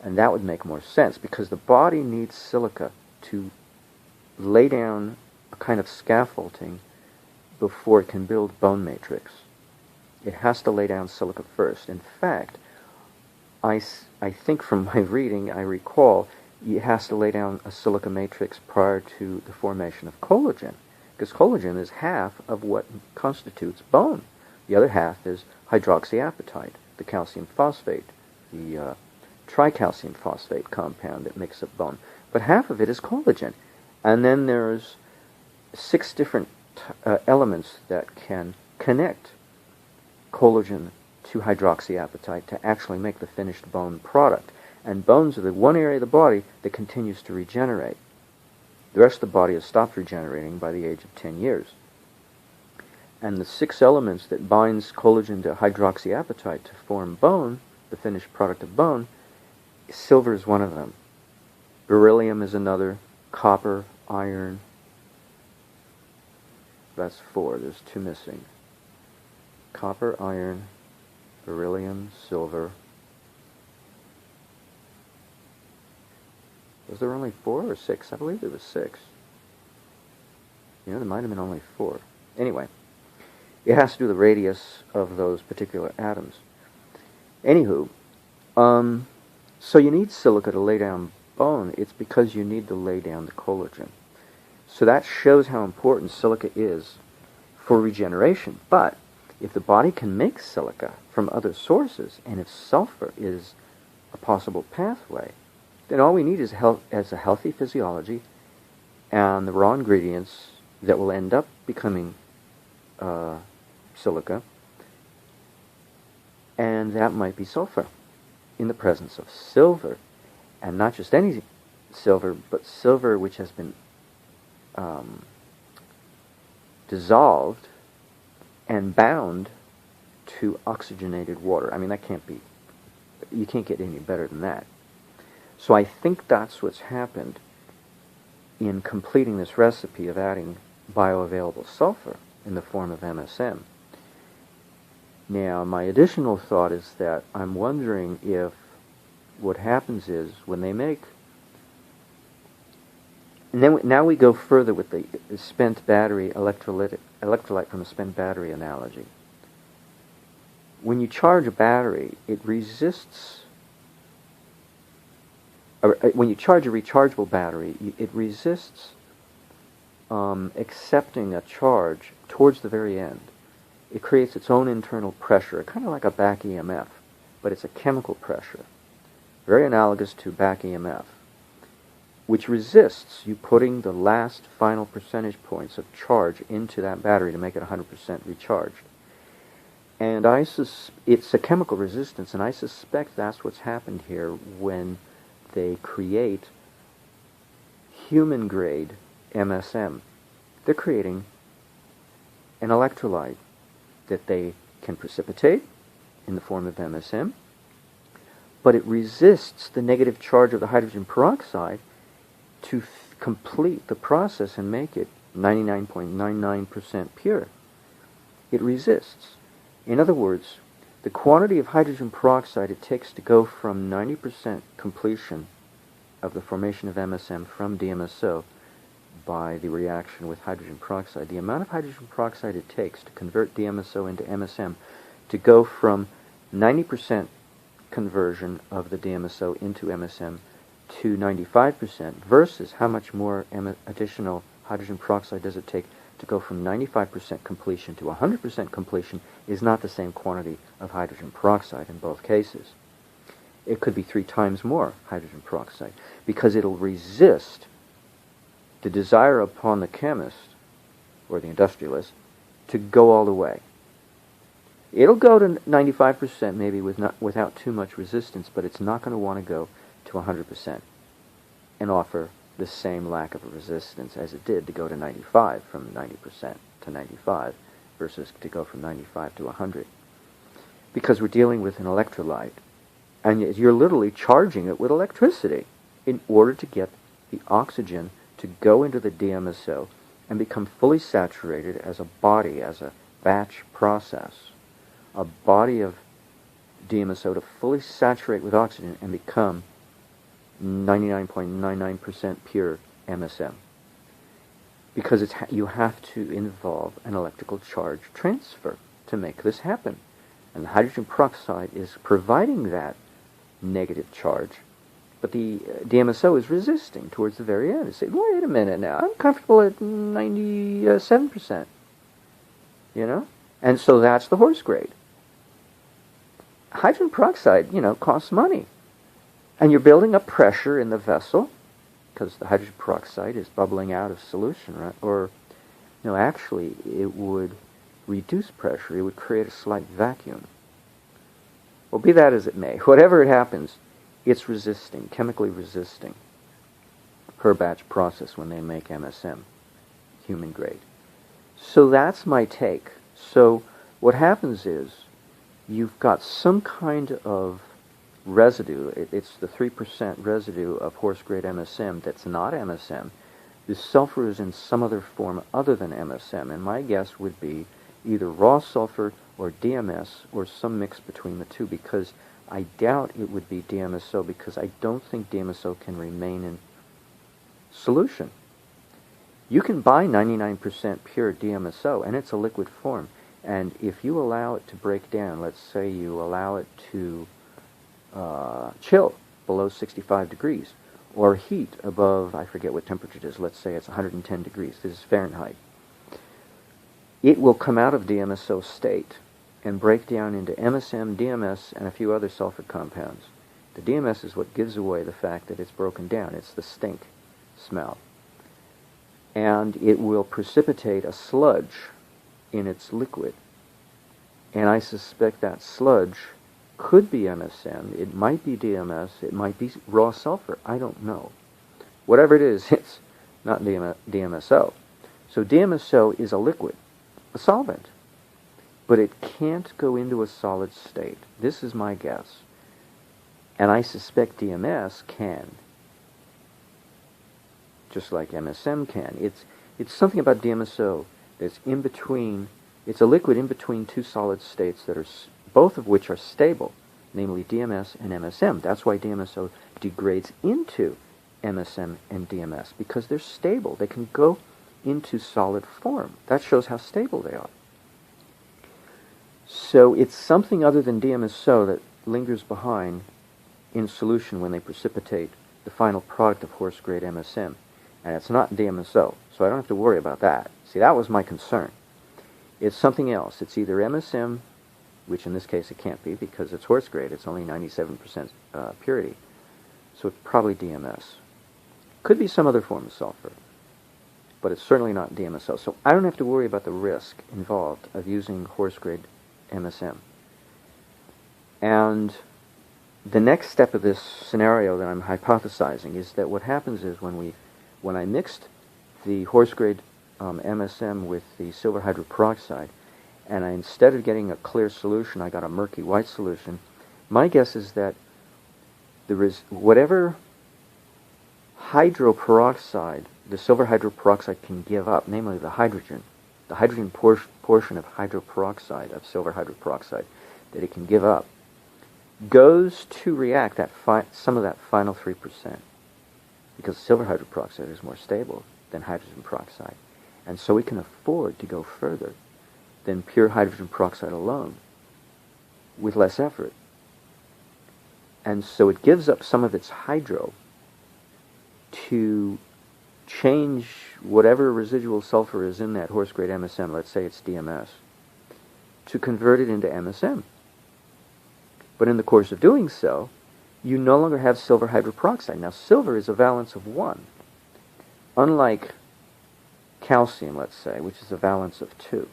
And that would make more sense, because the body needs silica to lay down a kind of scaffolding before it can build bone matrix. It has to lay down silica first. In fact, I think from my reading, I recall, it has to lay down a silica matrix prior to the formation of collagen, because collagen is half of what constitutes bone. The other half is hydroxyapatite, the calcium phosphate, the tricalcium phosphate compound that makes up bone. But half of it is collagen. And then there's 6 different elements that can connect collagen to hydroxyapatite to actually make the finished bone product. And bones are the one area of the body that continues to regenerate. The rest of the body has stopped regenerating by the age of 10 years. And the 6 elements that binds collagen to hydroxyapatite to form bone, the finished product of bone, silver is one of them. Beryllium is another, copper, iron. That's 4, there's 2 missing. Copper, iron, beryllium, silver. Was there only 4 or 6? I believe there was 6. You know, there might have been only 4. Anyway, it has to do with the radius of those particular atoms. Anywho, so you need silica to lay down bone. It's because you need to lay down the collagen. So that shows how important silica is for regeneration. But if the body can make silica from other sources, and if sulfur is a possible pathway, then all we need is a healthy physiology and the raw ingredients that will end up becoming silica, and that might be sulfur in the presence of silver, and not just any silver, but silver which has been dissolved and bound to oxygenated water. I mean, that can't be, you can't get any better than that. So I think that's what's happened in completing this recipe of adding bioavailable sulfur in the form of MSM. Now, my additional thought is that I'm wondering if what happens is when they make, and then now we go further with the spent battery electrolyte from a spent battery analogy. When you charge a battery, it resists. When you charge a rechargeable battery, it resists accepting a charge towards the very end. It creates its own internal pressure, kind of like a back EMF, but it's a chemical pressure, very analogous to back EMF, which resists you putting the last final percentage points of charge into that battery to make it 100% recharged. And it's a chemical resistance, and I suspect that's what's happened here when they create human-grade MSM. They're creating an electrolyte that they can precipitate in the form of MSM, but it resists the negative charge of the hydrogen peroxide to complete the process and make it 99.99% pure. It resists. In other words, the quantity of hydrogen peroxide it takes to go from 90% completion of the formation of MSM from DMSO by the reaction with hydrogen peroxide, the amount of hydrogen peroxide it takes to convert DMSO into MSM to go from 90% conversion of the DMSO into MSM to 95% versus how much more additional hydrogen peroxide does it take to go from 95% completion to 100% completion is not the same quantity of hydrogen peroxide in both cases. It could be 3 times more hydrogen peroxide because it'll resist the desire upon the chemist or the industrialist to go all the way. It'll go to 95% maybe without too much resistance, but it's not going to want to go to 100% and offer the same lack of resistance as it did to go to 95 from 90% to 95 versus to go from 95 to 100. Because we're dealing with an electrolyte, and you're literally charging it with electricity in order to get the oxygen to go into the DMSO and become fully saturated as a body, as a batch process. A body of DMSO to fully saturate with oxygen and become 99.99% pure MSM. Because you have to involve an electrical charge transfer to make this happen. And the hydrogen peroxide is providing that negative charge, but the DMSO is resisting towards the very end. It's saying, wait a minute now, I'm comfortable at 97%. You know? And so that's the horse grade. Hydrogen peroxide, costs money. And you're building up pressure in the vessel, because the hydrogen peroxide is bubbling out of solution, right? Or, actually, it would reduce pressure. It would create a slight vacuum. Well, be that as it may, whatever it happens, it's resisting, chemically resisting. per batch process when they make MSM, human grade. So that's my take. So what happens is you've got some kind of residue. It's the 3% residue of horse-grade MSM that's not MSM. The sulfur is in some other form other than MSM, and my guess would be either raw sulfur or DMS or some mix between the two, because I doubt it would be DMSO, because I don't think DMSO can remain in solution. You can buy 99% pure DMSO, and it's a liquid form. And if you allow it to break down, let's say you allow it to chill below 65 degrees, or heat above, I forget what temperature it is, let's say it's 110 degrees, this is Fahrenheit, it will come out of DMSO state and break down into MSM, DMS, and a few other sulfur compounds. The DMS is what gives away the fact that it's broken down. It's the stink smell. And it will precipitate a sludge in its liquid. And I suspect that sludge could be MSM, it might be DMS, it might be raw sulfur, I don't know. Whatever it is, it's not DMSO. So DMSO is a liquid, a solvent, but it can't go into a solid state. This is my guess. And I suspect DMS can, just like MSM can. It's something about DMSO that's in between. It's a liquid in between two solid states that are both of which are stable, namely DMS and MSM. That's why DMSO degrades into MSM and DMS, because they're stable. They can go into solid form. That shows how stable they are. So it's something other than DMSO that lingers behind in solution when they precipitate the final product of horse-grade MSM. And it's not DMSO, so I don't have to worry about that. See, that was my concern. It's something else. It's either MSM, which in this case it can't be because it's horse grade. It's only 97% purity. So it's probably DMS. Could be some other form of sulfur, but it's certainly not DMSO. So I don't have to worry about the risk involved of using horse grade MSM. And the next step of this scenario that I'm hypothesizing is that what happens is when I mixed the horse grade MSM with the silver hydroperoxide, and instead of getting a clear solution, I got a murky white solution. My guess is that there is whatever hydroperoxide the silver hydroperoxide can give up, namely the hydrogen portion of hydroperoxide, of silver hydroperoxide, that it can give up, goes to react some of that final 3%, because silver hydroperoxide is more stable than hydrogen peroxide. And so we can afford to go further than pure hydrogen peroxide alone with less effort. And so it gives up some of its hydro to change whatever residual sulfur is in that horse-grade MSM, let's say it's DMS, to convert it into MSM. But in the course of doing so, you no longer have silver hydroperoxide. Now, silver is a valence of 1, unlike calcium, let's say, which is a valence of 2.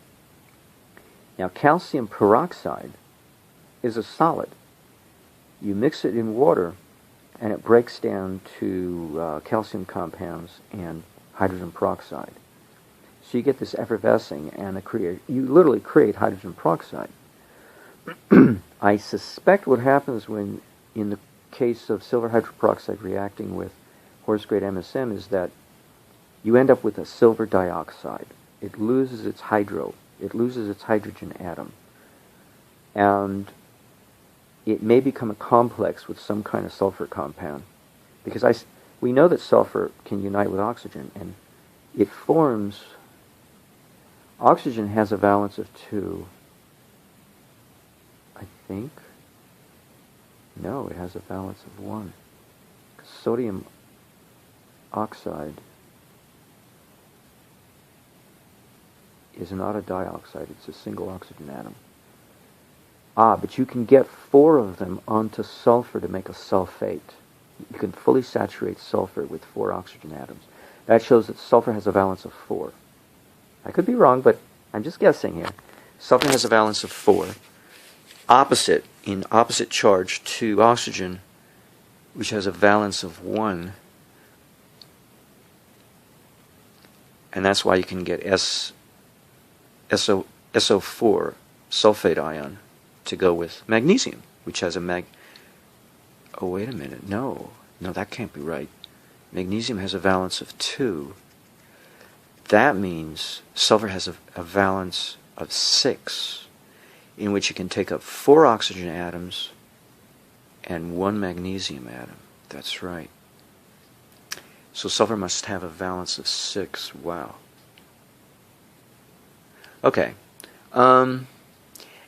Now, calcium peroxide is a solid. You mix it in water, and it breaks down to calcium compounds and hydrogen peroxide. So you get this effervescing, and you literally create hydrogen peroxide. I suspect what happens when, in the case of silver hydroperoxide reacting with horse-grade MSM, is that you end up with a silver dioxide. It loses its hydro. It loses its hydrogen atom. And it may become a complex with some kind of sulfur compound. Because we know that sulfur can unite with oxygen, and it forms... Oxygen has a valence of 2, I think. No, it has a valence of 1. Sodium oxide is not a dioxide, it's a single oxygen atom. But you can get 4 of them onto sulfur to make a sulfate. You can fully saturate sulfur with 4 oxygen atoms. That shows that sulfur has a valence of 4. I could be wrong, but I'm just guessing here. Sulfur has a valence of 4. In opposite charge to oxygen, which has a valence of 1. and that's why you can get SO4 sulfate ion to go with magnesium, which has a oh, wait a minute, no, that can't be right. Magnesium has a valence of 2. That means sulfur has a valence of 6, in which it can take up 4 oxygen atoms and 1 magnesium atom. That's right. So sulfur must have a valence of 6. Wow. Okay. And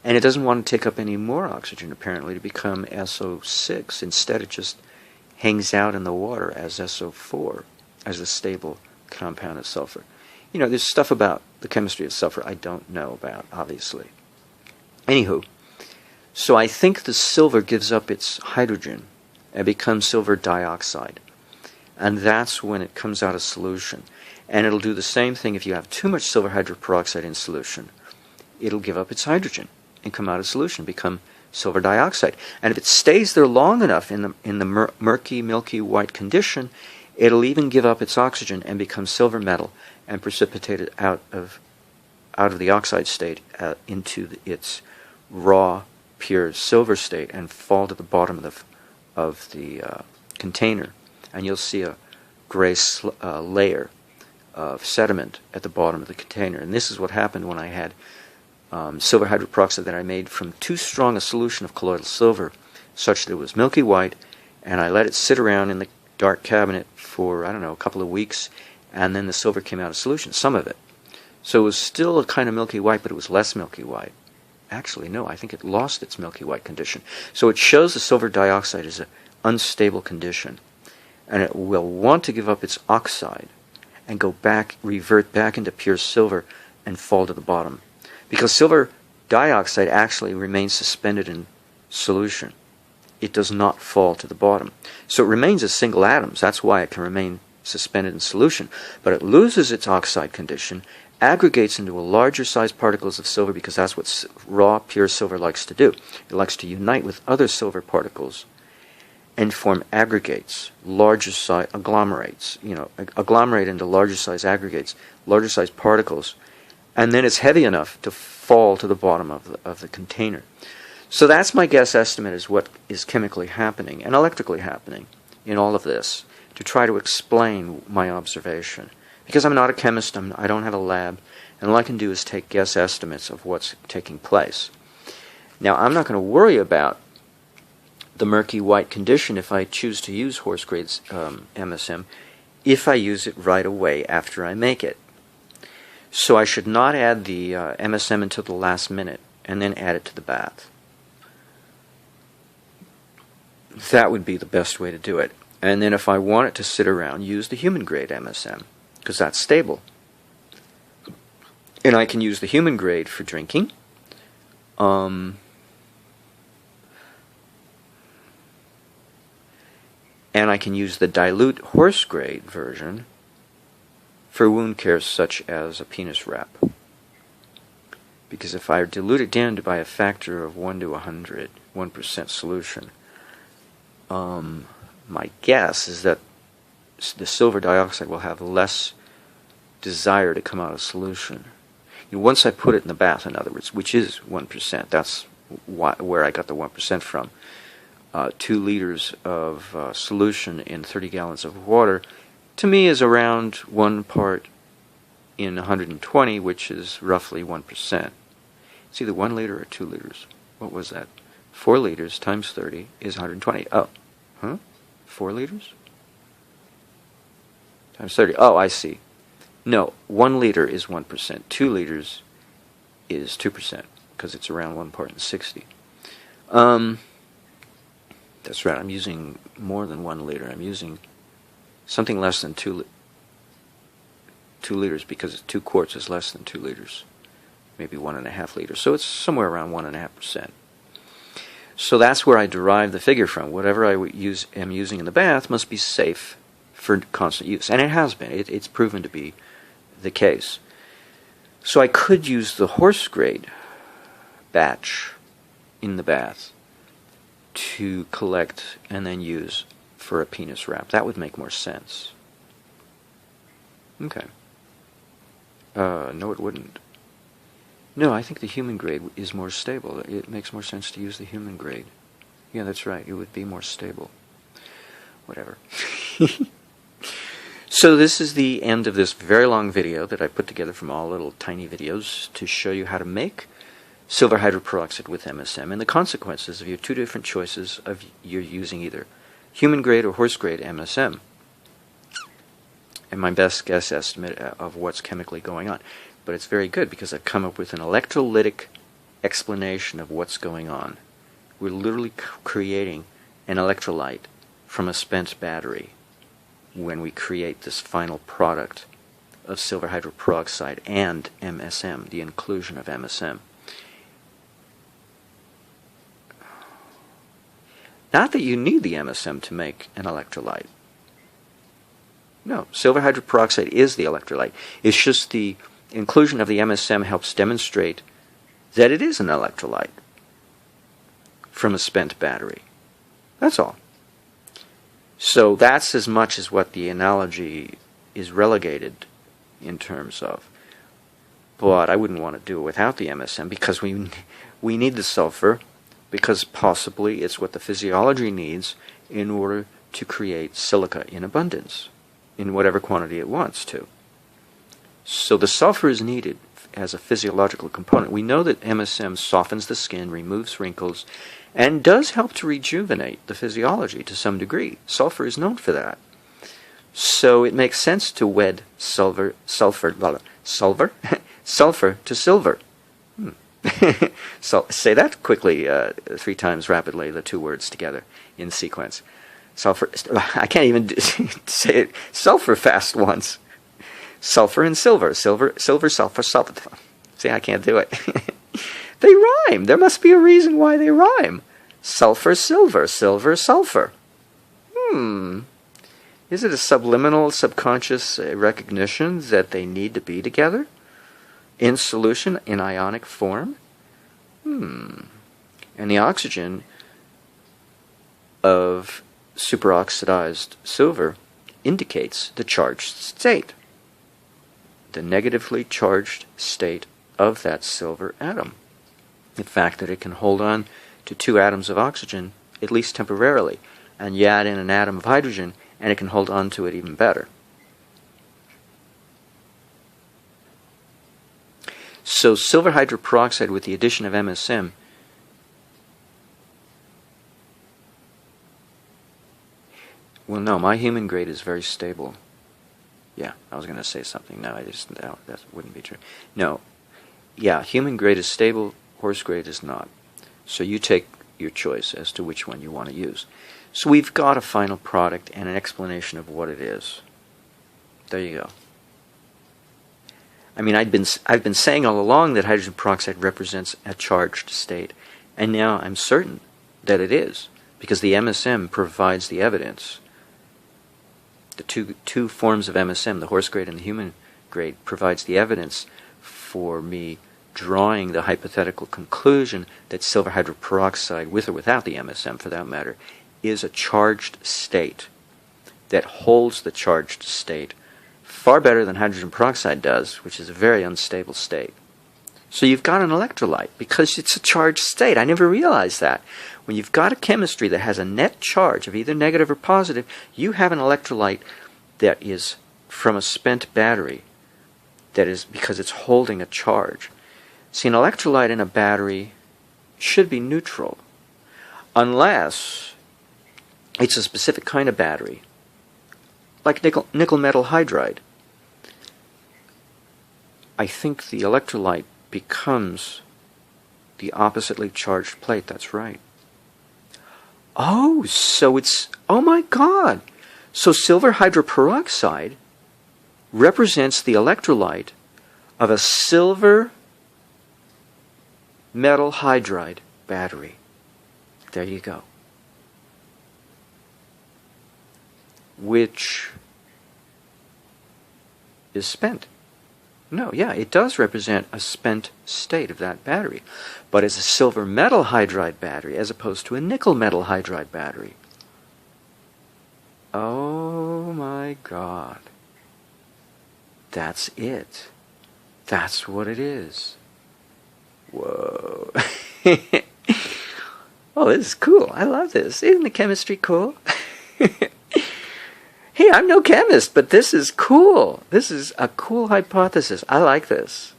it doesn't want to take up any more oxygen, apparently, to become SO6. Instead, it just hangs out in the water as SO4, as a stable compound of sulfur. You know, there's stuff about the chemistry of sulfur I don't know about, obviously. Anywho, so I think the silver gives up its hydrogen and becomes silver dioxide. And that's when it comes out of solution. And it'll do the same thing if you have too much silver hydroperoxide in solution. It'll give up its hydrogen and come out of solution, become silver dioxide. And if it stays there long enough in the murky, milky white condition, it'll even give up its oxygen and become silver metal and precipitate it out of the oxide state into its raw, pure silver state and fall to the bottom of the container. And you'll see a gray layer of sediment at the bottom of the container. And this is what happened when I had silver hydroperoxide that I made from too strong a solution of colloidal silver, such that it was milky white, and I let it sit around in the dark cabinet for, I don't know, a couple of weeks, and then the silver came out of solution, some of it. So it was still a kind of milky white, but it was less milky white. Actually, no, I think it lost its milky white condition. So it shows the silver dioxide is an unstable condition, and it will want to give up its oxide and go back, revert back into pure silver and fall to the bottom. Because silver dioxide actually remains suspended in solution. It does not fall to the bottom. So it remains as single atoms. That's why it can remain suspended in solution. But it loses its oxide condition, aggregates into a larger sized particles of silver, because that's what raw, pure silver likes to do. It likes to unite with other silver particles and form aggregates, larger size agglomerates, agglomerate into larger size aggregates, larger size particles, and then it's heavy enough to fall to the bottom of the container. So that's my guess estimate is what is chemically happening and electrically happening in all of this, to try to explain my observation. Because I'm not a chemist, I don't have a lab, and all I can do is take guess estimates of what's taking place. Now, I'm not going to worry about the murky white condition if I choose to use horse grade MSM, if I use it right away after I make it. So I should not add the MSM until the last minute and then add it to the bath. That would be the best way to do it. And then if I want it to sit around, use the human grade MSM, because that's stable. And I can use the human grade for drinking. And I can use the dilute horse grade version for wound care such as a penis wrap. Because if I dilute it down to by a factor of 1 to 100, 1% solution, my guess is that the silver dioxide will have less desire to come out of solution. Once I put it in the bath, in other words, which is 1%, that's where I got the 1% from. 2 liters of solution in 30 gallons of water, to me, is around 1 part in 120, which is roughly 1%. It's either 1 liter or 2 liters. What was that? 4 liters times 30 is 120. Oh, huh? 4 liters? Times 30. Oh, I see. No, 1 liter is 1%. 2 liters is 2%, because it's around 1 part in 60. That's right, I'm using more than 1 liter. I'm using something less than 2 liters, because 2 quarts is less than 2 liters. Maybe 1.5 liters. So it's somewhere around 1.5%. So that's where I derive the figure from. Whatever I am using in the bath must be safe for constant use. And it has been. It's proven to be the case. So I could use the horse grade batch in the bath to collect and then use for a penis wrap. That would make more sense. Okay. No, it wouldn't. No, I think the human grade is more stable. It makes more sense to use the human grade. Yeah, that's right. It would be more stable. Whatever. So this is the end of this very long video that I put together from all little tiny videos to show you how to make silver hydroperoxide with MSM and the consequences of your two different choices of you're using either human grade or horse grade MSM. And my best guess estimate of what's chemically going on. But it's very good because I've come up with an electrolytic explanation of what's going on. We're literally creating an electrolyte from a spent battery when we create this final product of silver hydroperoxide and MSM, the inclusion of MSM. Not that you need the MSM to make an electrolyte. No, silver hydroperoxide is the electrolyte. It's just the inclusion of the MSM helps demonstrate that it is an electrolyte from a spent battery. That's all. So that's as much as what the analogy is relegated in terms of. But I wouldn't want to do it without the MSM because we need the sulfur because possibly it's what the physiology needs in order to create silica in abundance in whatever quantity it wants to. So the sulfur is needed as a physiological component. We know that MSM softens the skin, removes wrinkles, and does help to rejuvenate the physiology to some degree. Sulfur is known for that. So it makes sense to wed sulfur to silver. So say that quickly 3 times rapidly, the 2 words together in sequence. Sulfur, I can't even say it. Sulfur fast once. Sulfur and silver. Silver, sulfur. See, I can't do it. They rhyme. There must be a reason why they rhyme. Sulfur, silver, sulfur. Is it a subliminal, subconscious recognition that they need to be together? In solution, in ionic form? And the oxygen of superoxidized silver indicates the charged state. The negatively charged state of that silver atom. The fact that it can hold on to 2 atoms of oxygen, at least temporarily, and you add in an atom of hydrogen, and it can hold on to it even better. So silver hydroperoxide with the addition of MSM well, no, my human grade is very stable. Yeah, I was going to say something. No, that wouldn't be true. No, yeah, human grade is stable, horse grade is not. So you take your choice as to which one you want to use. So we've got a final product and an explanation of what it is. There you go. I mean, I've been saying all along that hydrogen peroxide represents a charged state, and now I'm certain that it is, because the MSM provides the evidence. The two forms of MSM, the horse grade and the human grade, provides the evidence for me drawing the hypothetical conclusion that silver hydroperoxide, with or without the MSM for that matter, is a charged state that holds the charged state far better than hydrogen peroxide does, which is a very unstable state. So you've got an electrolyte because it's a charged state. I never realized that. When you've got a chemistry that has a net charge of either negative or positive, you have an electrolyte that is from a spent battery. That is because it's holding a charge. See, an electrolyte in a battery should be neutral, unless it's a specific kind of battery, like nickel metal hydride. I think the electrolyte becomes the oppositely charged plate. That's right. Oh, so it's, oh my God. So silver hydroperoxide represents the electrolyte of a silver metal hydride battery. There you go. Which is spent. No, yeah, it does represent a spent state of that battery, but it's a silver metal hydride battery as opposed to a nickel metal hydride battery. Oh my God. That's it. That's what it is. Whoa. Oh, this is cool. I love this. Isn't the chemistry cool? Hey, I'm no chemist, but this is cool. This is a cool hypothesis. I like this.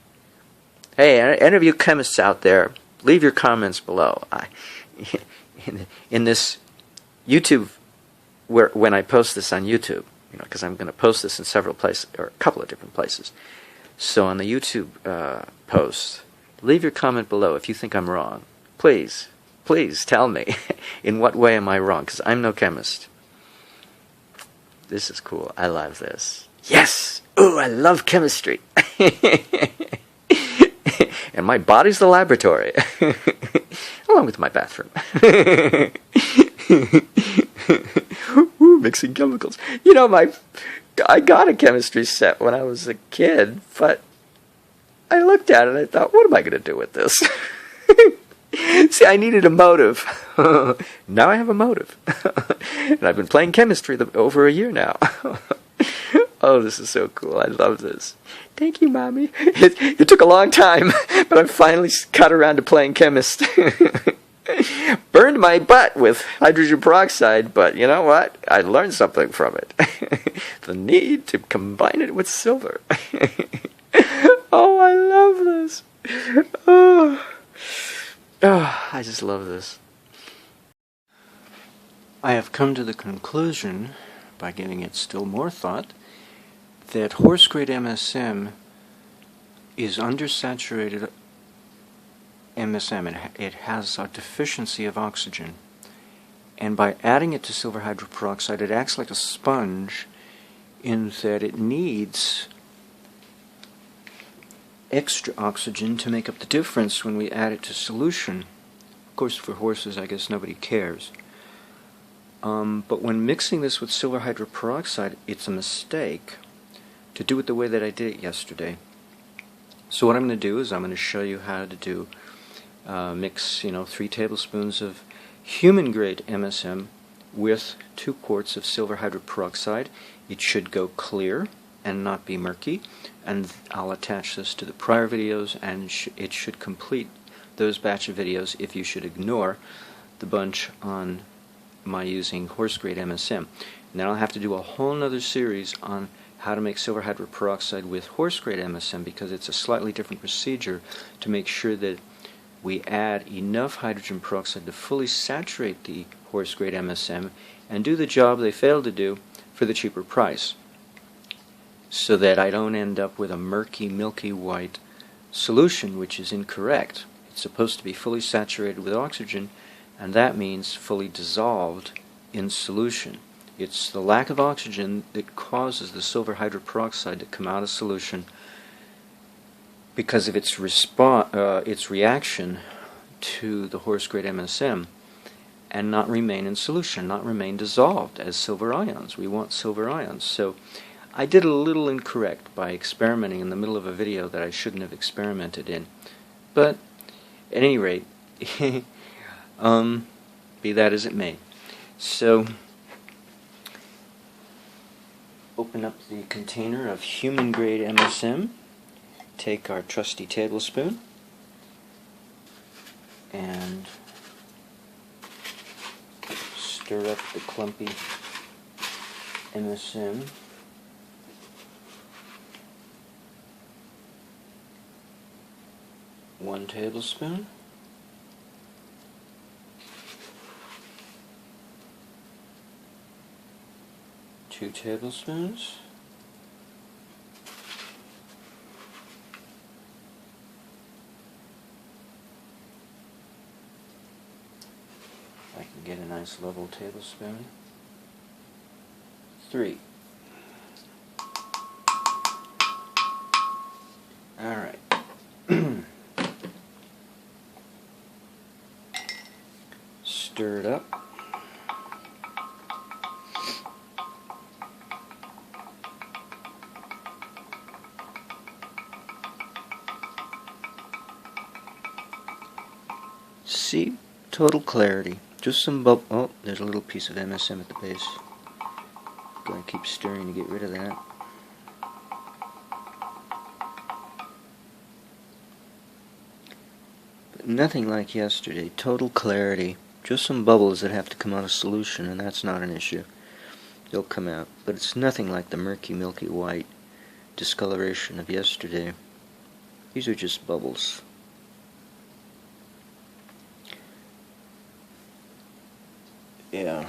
Hey, any of you chemists out there, leave your comments below. In this YouTube, when I post this on YouTube, because I'm going to post this in several places, or a couple of different places. So on the YouTube post, leave your comment below if you think I'm wrong. Please, please tell me in what way am I wrong, because I'm no chemist. This is cool. I love this. Yes! Ooh, I love chemistry. And my body's the laboratory. Along with my bathroom. Ooh, mixing chemicals. I got a chemistry set when I was a kid, but I looked at it and I thought, what am I going to do with this? See, I needed a motive. Now I have a motive. And I've been playing chemistry over a year now. Oh, this is so cool. I love this. Thank you, Mommy. It took a long time, but I finally got around to playing chemist. Burned my butt with hydrogen peroxide, but you know what? I learned something from it. The need to combine it with silver. Oh, I love this. Oh, I just love this. I have come to the conclusion, by giving it still more thought, that horse-grade MSM is undersaturated MSM. It has a deficiency of oxygen. And by adding it to silver hydroperoxide, it acts like a sponge in that it needs extra oxygen to make up the difference when we add it to solution. Of course, for horses, I guess nobody cares. But when mixing this with silver hydroperoxide, it's a mistake to do it the way that I did it yesterday. So what I'm going to do is I'm going to show you how to do mix 3 tablespoons of human-grade MSM with 2 quarts of silver hydroperoxide. It should go clear and not be murky, and I'll attach this to the prior videos, and it should complete those batch of videos if you should ignore the bunch on my using horse-grade MSM. And then I'll have to do a whole nother series on how to make silver hydroperoxide with horse-grade MSM, because it's a slightly different procedure to make sure that we add enough hydrogen peroxide to fully saturate the horse-grade MSM and do the job they failed to do for the cheaper price, so that I don't end up with a murky, milky white solution, which is incorrect. It's supposed to be fully saturated with oxygen, and that means fully dissolved in solution. It's the lack of oxygen that causes the silver hydroperoxide to come out of solution because of its reaction to the horse-grade MSM, and not remain in solution, not remain dissolved as silver ions. We want silver ions. So I did a little incorrect by experimenting in the middle of a video that I shouldn't have experimented in. But at any rate, be that as it may. So open up the container of human-grade MSM, take our trusty tablespoon, and stir up the clumpy MSM. One tablespoon. Two tablespoons. I can get a nice level tablespoon. 3. Alright. Stir it up. See? Total clarity. Just some bubble. Oh, there's a little piece of MSM at the base. Going to keep stirring to get rid of that. Nothing like yesterday. Total clarity. Just some bubbles that have to come out of solution, and that's not an issue. They'll come out. But it's nothing like the murky, milky white discoloration of yesterday. These are just bubbles. Yeah.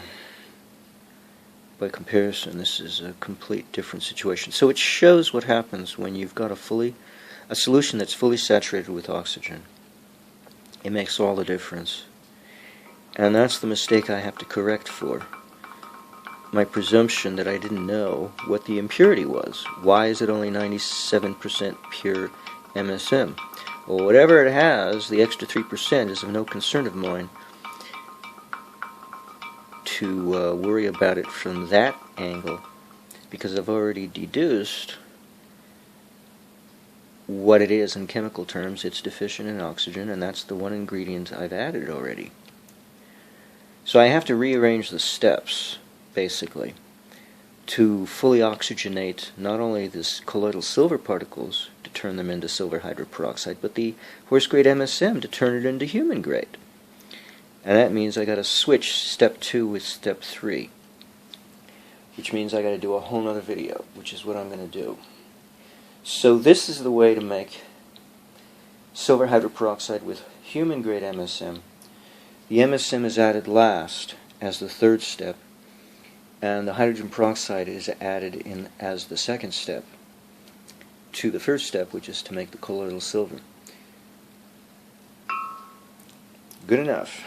By comparison, this is a complete different situation. So it shows what happens when you've got a solution that's fully saturated with oxygen. It makes all the difference. And that's the mistake I have to correct for. My presumption that I didn't know what the impurity was. Why is it only 97% pure MSM? Well, whatever it has, the extra 3% is of no concern of mine to worry about it from that angle, because I've already deduced what it is in chemical terms. It's deficient in oxygen, and that's the one ingredient I've added already. So I have to rearrange the steps, basically, to fully oxygenate not only this colloidal silver particles to turn them into silver hydroperoxide, but the horse-grade MSM to turn it into human grade. And that means I got to switch step 2 with step 3, which means I got to do a whole other video, which is what I'm going to do. So this is the way to make silver hydroperoxide with human grade MSM. The MSM is added last as the third step, and the hydrogen peroxide is added in as the second step to the first step, which is to make the colloidal silver. Good enough.